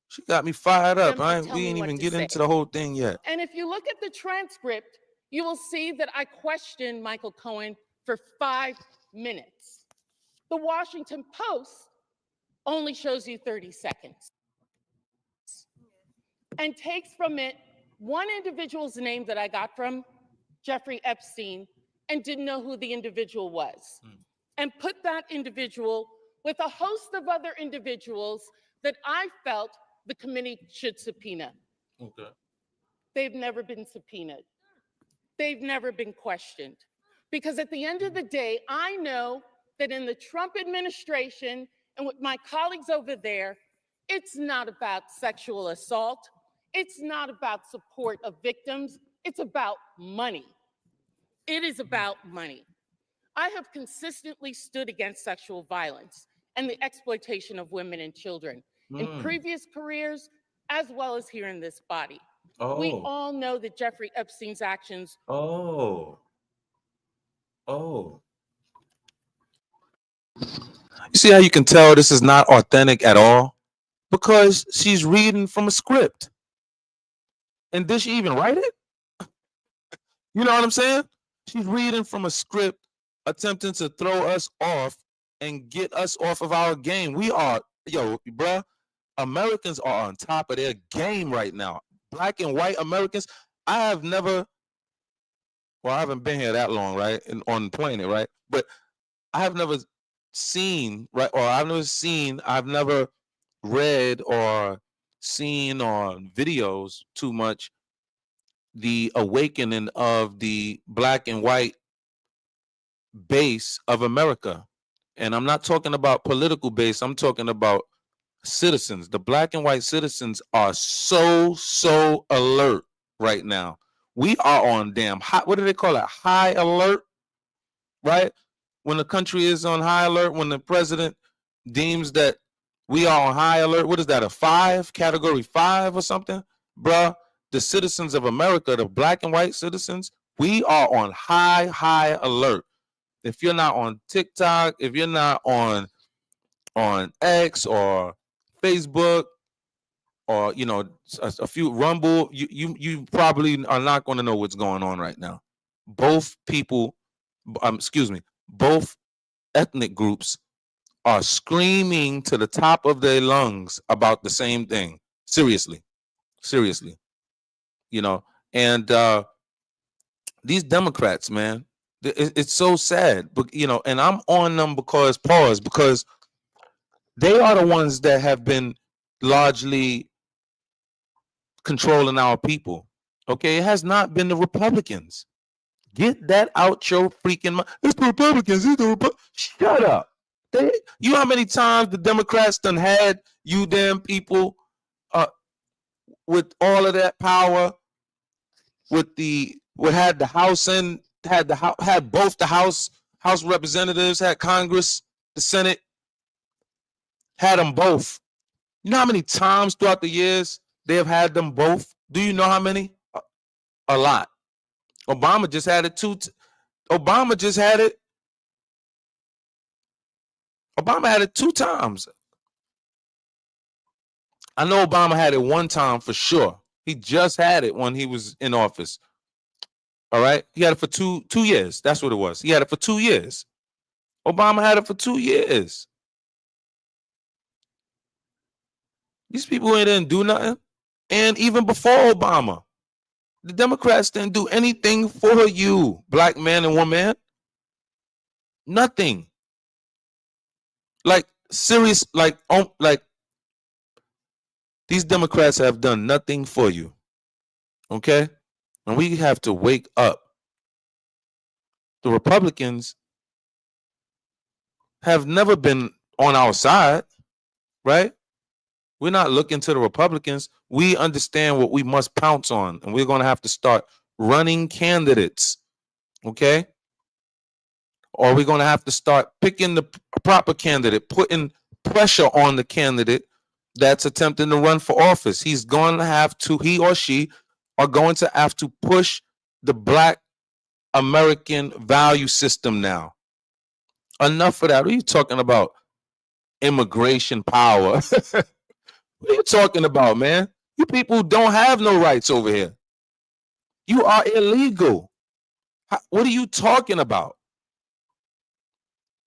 She got me fired up. We ain't even get into the whole thing yet. And if you look at the transcript, you will see that I questioned Michael Cohen for 5 minutes. The Washington Post only shows you 30 seconds and takes from it one individual's name that I got from Jeffrey Epstein and didn't know who the individual was, and put that individual with a host of other individuals that I felt the committee should subpoena. Okay. They've never been subpoenaed. They've never been questioned. Because at the end of the day, I know that in the Trump administration and with my colleagues over there, it's not about sexual assault. It's not about support of victims. It's about money. It is about money. I have consistently stood against sexual violence and the exploitation of women and children in previous careers, as well as here in this body. We all know that Jeffrey Epstein's actions. You see how you can tell this is not authentic at all? Because she's reading from a script. And did she even write it? You know what I'm saying? She's reading from a script, attempting to throw us off and get us off of our game. We are, bruh, Americans are on top of their game right now. Black and white Americans. I haven't been here that long, right? And on the planet, right? But I have never seen, right? Or I've never read or seen on videos too much the awakening of the black and white base of America. And I'm not talking about political base, I'm talking about citizens. The black and white citizens are so alert right now. We are on damn high, what do they call it? High alert, right? When the country is on high alert, when the president deems that we are on high alert, what is that, a 5, category 5 or something? Bruh, the citizens of America, the black and white citizens, we are on high alert. If you're not on TikTok, if you're not on X or Facebook or a few Rumble, you probably are not going to know what's going on right now. Both ethnic groups are screaming to the top of their lungs about the same thing. Seriously. And these Democrats, man, it's so sad. But and I'm on them because they are the ones that have been largely controlling our people. Okay, it has not been the Republicans. Get that out your freaking mind. It's the Republicans. Shut up. You know how many times the Democrats done had you damn people with all of that power, had the House and had both the House representatives, had Congress, the Senate, had them both. You know how many times throughout the years they have had them both? Do you know how many? A lot. Obama just had it too. Obama had it 2 times. I know Obama had it 1 time for sure. He just had it when he was in office. All right. He had it for two years. That's what it was. He had it for 2 years. Obama had it for 2 years. These people didn't do nothing. And even before Obama, the Democrats didn't do anything for you, black man and woman. Nothing. Like serious, like these Democrats have done nothing for you. Okay? And we have to wake up. The Republicans have never been on our side, right? We're not looking to the Republicans. We understand what we must pounce on, and we're going to have to start running candidates, okay? Or we're going to have to start picking the proper candidate, putting pressure on the candidate that's attempting to run for office. He's going to have to, he or she are going to have to push the Black American value system now. Enough of that. What are you talking about? Immigration power. What are you talking about, man? You people don't have no rights over here. You are illegal. What are you talking about?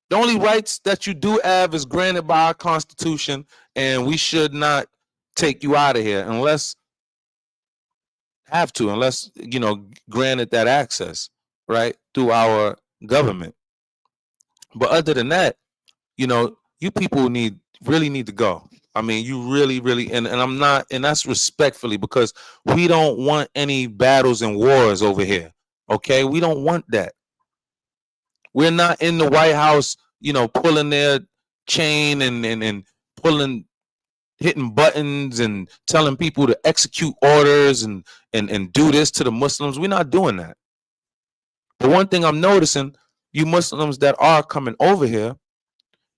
The only rights that you do have is granted by our Constitution, and we should not take you out of here unless granted that access, right, through our government. But other than that, you people really need to go. I mean, you really, and I'm not, and that's respectfully, because we don't want any battles and wars over here. Okay, we don't want that. We're not in the White House, pulling their chain and hitting buttons and telling people to execute orders and do this to the Muslims. We're not doing that. But one thing I'm noticing, you Muslims that are coming over here,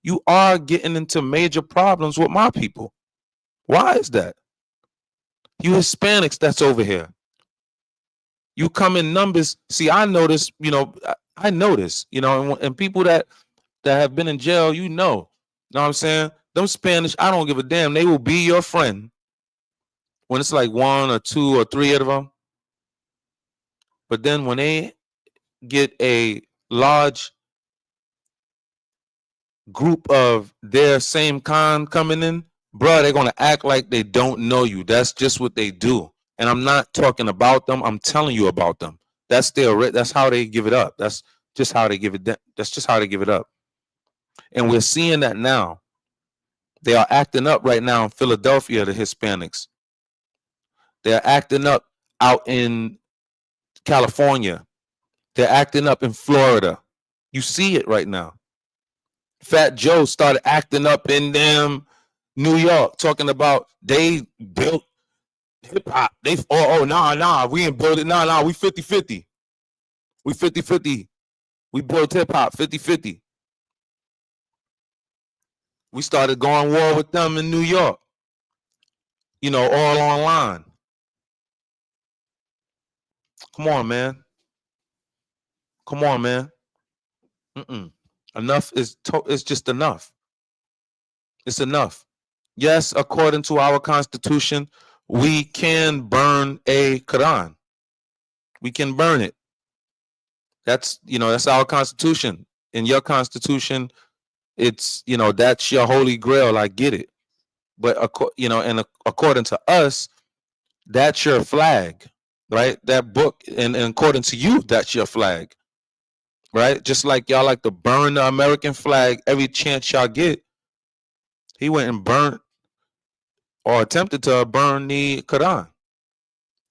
you are getting into major problems with my people. Why is that? You Hispanics that's over here, you come in numbers. See, I notice, I notice, and people that have been in jail, know what I'm saying? Them Spanish, I don't give a damn. They will be your friend when it's like 1 or 2 or 3 of them. But then when they get a large group of their same kind coming in, bro, they're going to act like they don't know you. That's just what they do. And I'm not talking about them. I'm telling you about them. That's how they give it up. That's just how they give it. That's just how they give it up. And we're seeing that now. They are acting up right now in Philadelphia, the Hispanics. They're acting up out in California. They're acting up in Florida. You see it right now. Fat Joe started acting up in New York, talking about they built hip hop. Nah, we ain't built it. Nah, we 50-50. We 50-50. We built hip hop 50-50. We started going war with them in New York. All online. Come on, man. Come on, man. Enough is it's just enough. It's enough. Yes, according to our Constitution, we can burn a Quran. We can burn it. That's our Constitution. In your Constitution, it's that's your holy grail. I get it, but according to us, that's your flag, right? That book, and according to you, that's your flag, right? Just like y'all like to burn the American flag every chance y'all get. He went and burnt or attempted to burn the Quran.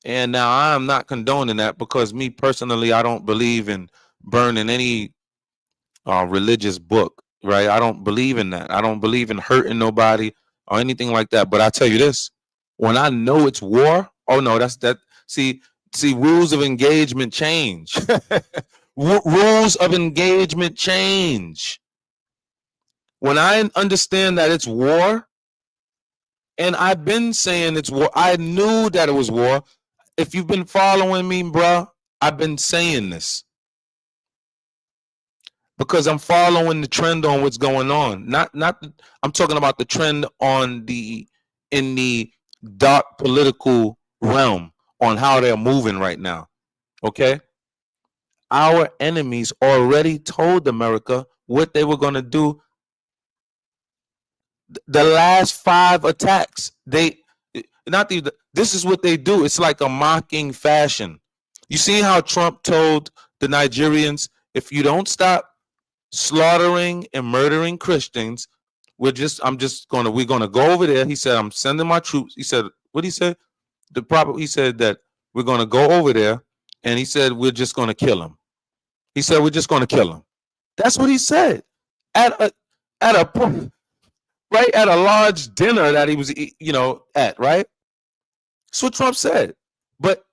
And now I'm not condoning that, because me personally, I don't believe in burning any religious book, right? I don't believe in that. I don't believe in hurting nobody or anything like that. But I tell you this, when I know it's war, oh no, that's that. See, rules of engagement change. Rules of engagement change. When I understand that it's war, and I've been saying it's war, I knew that it was war. If you've been following me, bro, I've been saying this because I'm following the trend on what's going on. I'm talking about the trend in the dark political realm, on how they're moving right now. Okay? Our enemies already told America what they were going to do. The last 5 attacks, this is what they do. It's like a mocking fashion. You see how Trump told the Nigerians, if you don't stop slaughtering and murdering Christians, we're gonna go over there. He said, I'm sending my troops. He said, what he said? He said that we're gonna go over there and he said, we're just going to kill him. He said, we're just going to kill him. That's what he said at a right at a large dinner that he was, at, right? That's what Trump said. But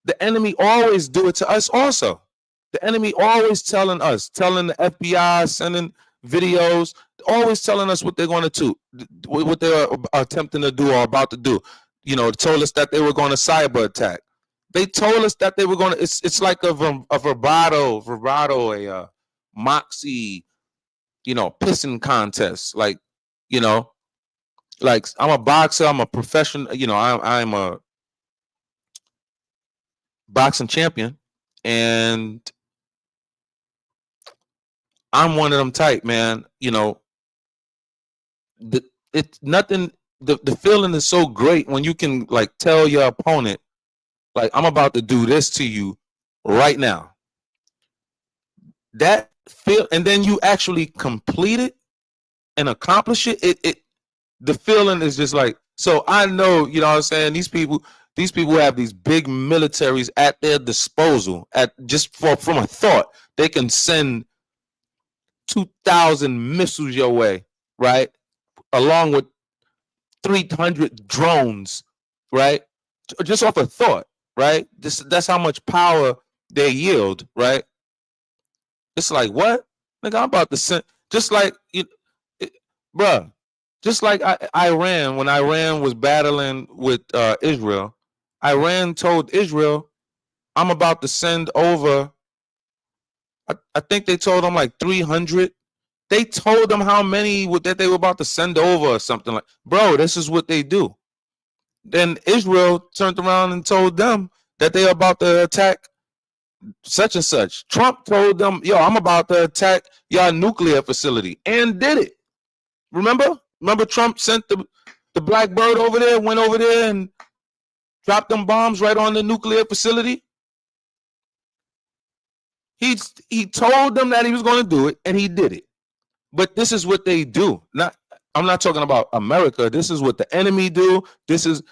the enemy always do it to us also. The enemy always telling the FBI, sending videos, always telling us what they're going to do, what they're attempting to do or about to do. Told us that they were going to cyber attack. They told us that they were going to, it's like a vibrato, a moxie, pissing contest. Like I'm a boxer, I'm a professional, I'm a boxing champion, and I'm one of them type, man. The feeling is so great when you can like tell your opponent, like, I'm about to do this to you right now. That feel, and then you actually complete it and accomplish it. The feeling is just like, so I know, what I'm saying, these people have these big militaries at their disposal from a thought. They can send 2,000 missiles your way, right? Along with 300 drones, right? Just off a thought, right? That's how much power they yield, right? It's like, what? Nigga, I'm about to send, just like, bruh, just like Iran, when Iran was battling with Israel, Iran told Israel, I'm about to send over, I think they told them like 300. They told them how many that they were about to send over or something like, bro, this is what they do. Then Israel turned around and told them that they are about to attack such and such. Trump told them, yo, I'm about to attack your nuclear facility, and did it. Remember Trump sent the black bird over there, went over there and dropped them bombs right on the nuclear facility. He told them that he was going to do it, and he did it. But this is what they do. I'm not talking about America. This is what the enemy do. This is,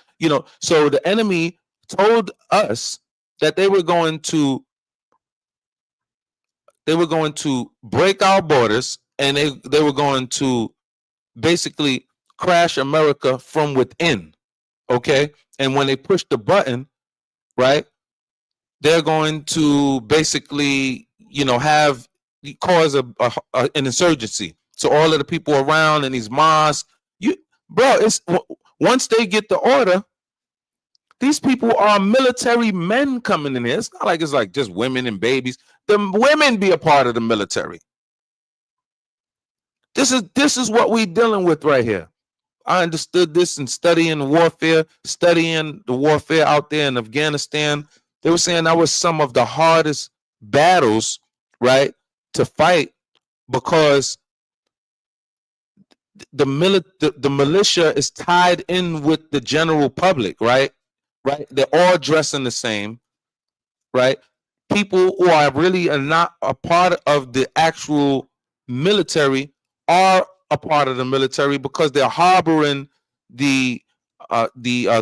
so the enemy told us that they were going to break our borders, and they were going to basically crash America from within. Okay? And when they push the button, right, they're going to basically, cause an insurgency. So all of the people around in these mosques, once they get the order, these people are military men coming in here. It's not like it's like just women and babies. The women be a part of the military. This is what we dealing with right here. I understood this in studying the warfare out there in Afghanistan. They were saying that was some of the hardest battles, right, to fight, because the militia is tied in with the general public, right? They're all dressing the same, right? People who are really not a part of the actual military are a part of the military because they're harboring the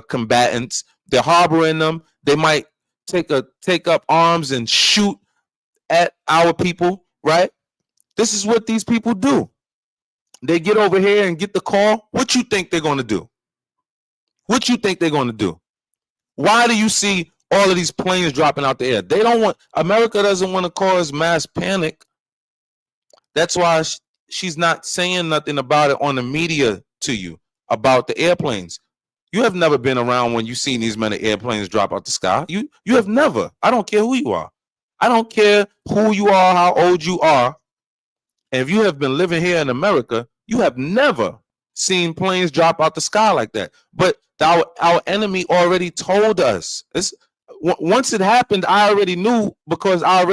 combatants. They're harboring them. They might take up arms and shoot at our people, right? This is what these people do. They get over here and get the call. What you think they're going to do? What you think they're going to do? Why do you see all of these planes dropping out the air? America doesn't want to cause mass panic. That's why she's not saying nothing about it on the media to you about the airplanes. You have never been around when you've seen these many airplanes drop out the sky. You have never. I don't care who you are. I don't care who you are, how old you are. And if you have been living here in America, you have never seen planes drop out the sky like that. But our enemy already told us. Once it happened, I already knew, because our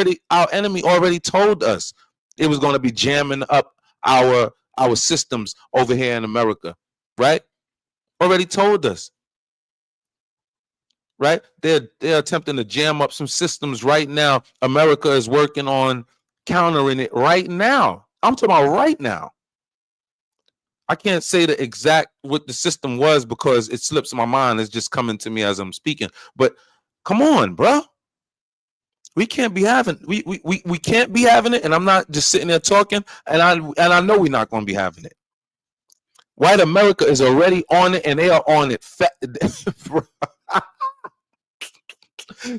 enemy already told us it was going to be jamming up our systems over here in America, right? Already told us, right? They're attempting to jam up some systems right now. America is working on countering it right now. I'm talking about right now. I can't say the exact what the system was because it slips my mind. It's just coming to me as I'm speaking. But come on, bro. We can't be having we can't be having it, and I'm not just sitting there talking, and I know we're not going to be having it. White America is already on it, and they are on it.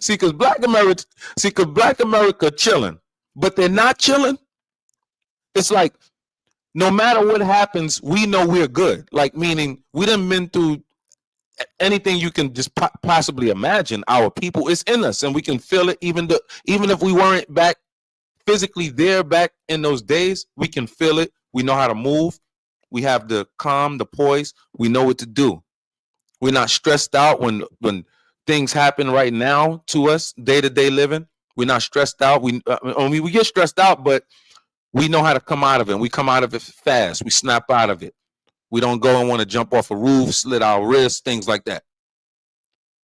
See, because Black America chilling, but they're not chilling. It's like no matter what happens, we know we're good. Like meaning we done been through anything you can just possibly imagine. Our people is in us, and we can feel it. Even if we weren't back physically there back in those days, we can feel it. We know how to move. We have the calm, the poise. We know what to do. We're not stressed out when things happen right now to us, day-to-day living. We're not stressed out. We get stressed out, but we know how to come out of it. We come out of it fast. We snap out of it. We don't go and want to jump off a roof, slit our wrists, things like that.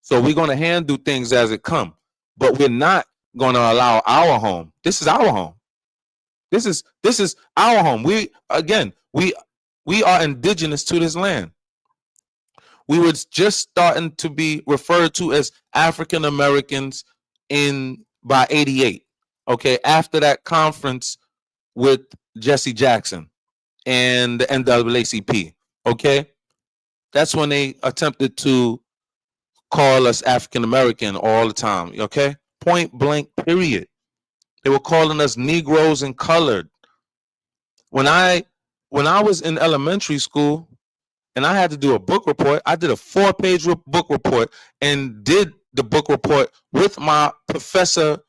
So we're going to handle things as it come, but we're not going to allow our home. This is our home. This is our home. We are indigenous to this land. We were just starting to be referred to as African Americans by 88. Okay, after that conference with Jesse Jackson and the NAACP. Okay, that's when they attempted to call us African American all the time. Okay, point blank, period. They were calling us Negroes and colored. When I was in elementary school and I had to do a book report, I did a 4-page book report and did the book report with my professor,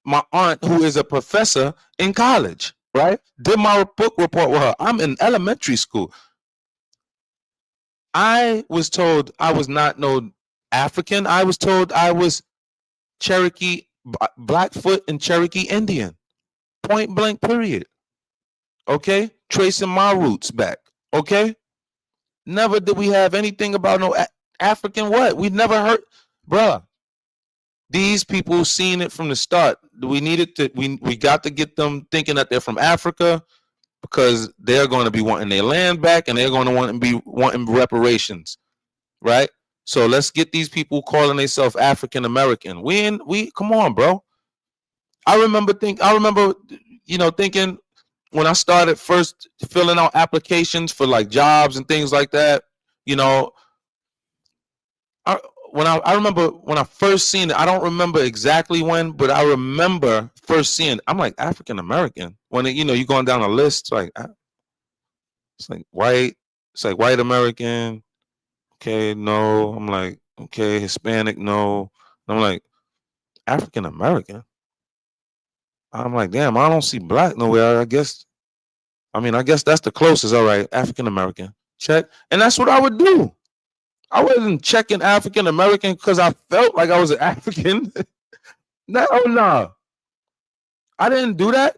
my aunt, who is a professor in college, right? Did my book report with her. I'm in elementary school. I was told I was not no African. I was told I was Cherokee, Blackfoot, and Cherokee Indian. Point blank, period. Okay? Tracing my roots back. Okay? Never did we have anything about no African what? We never heard, bruh. These people seen it from the start. We got to get them thinking that they're from Africa because they're going to be wanting their land back and they're going to be wanting reparations, right? So let's get these people calling themselves African American. We come on, bro. I remember thinking when I started first filling out applications for like jobs and things like that, I remember when I first seen it. I don't remember exactly when, but I remember first seeing it. I'm like, African American. When you're going down a list, it's like white American. Okay, no. I'm like, okay, Hispanic, no. I'm like, African American. I'm like, damn, I don't see black nowhere. I guess that's the closest. All right, African American. Check. And that's what I would do. I wasn't checking African American because I felt like I was an African. No. I didn't do that.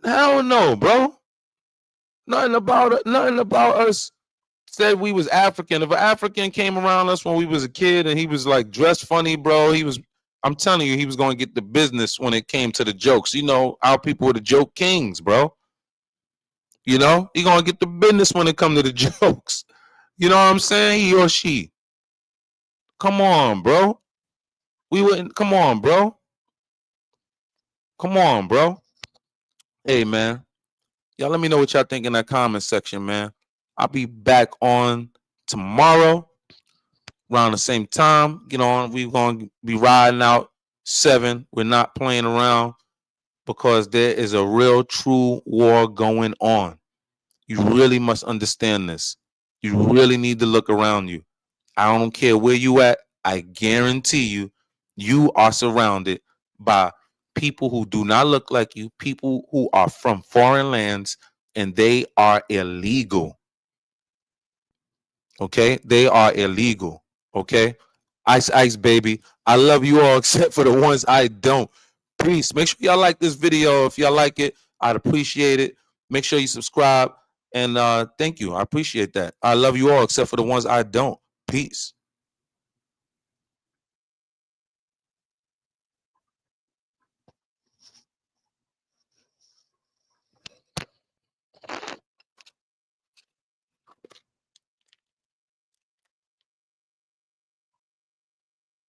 Hell no, bro. Nothing about us said we was African. If an African came around us when we was a kid and he was like dressed funny, bro, I'm telling you, he was going to get the business when it came to the jokes. Our people were the joke kings, bro. He going to get the business when it come to the jokes. You know what I'm saying? He or she. Come on, bro. Come on, bro. Come on, bro. Hey, man. Y'all let me know what y'all think in that comment section, man. I'll be back on tomorrow around the same time. We're going to be riding out 7. We're not playing around because there is a real true war going on. You really must understand this. You really need to look around you. I don't care where you at. I guarantee you are surrounded by people who do not look like you, people who are from foreign lands, and they are illegal. Okay? They are illegal. Okay? Ice, ice, baby. I love you all except for the ones I don't. Peace. Make sure y'all like this video. If y'all like it, I'd appreciate it. Make sure you subscribe. And thank you. I appreciate that. I love you all except for the ones I don't. Peace.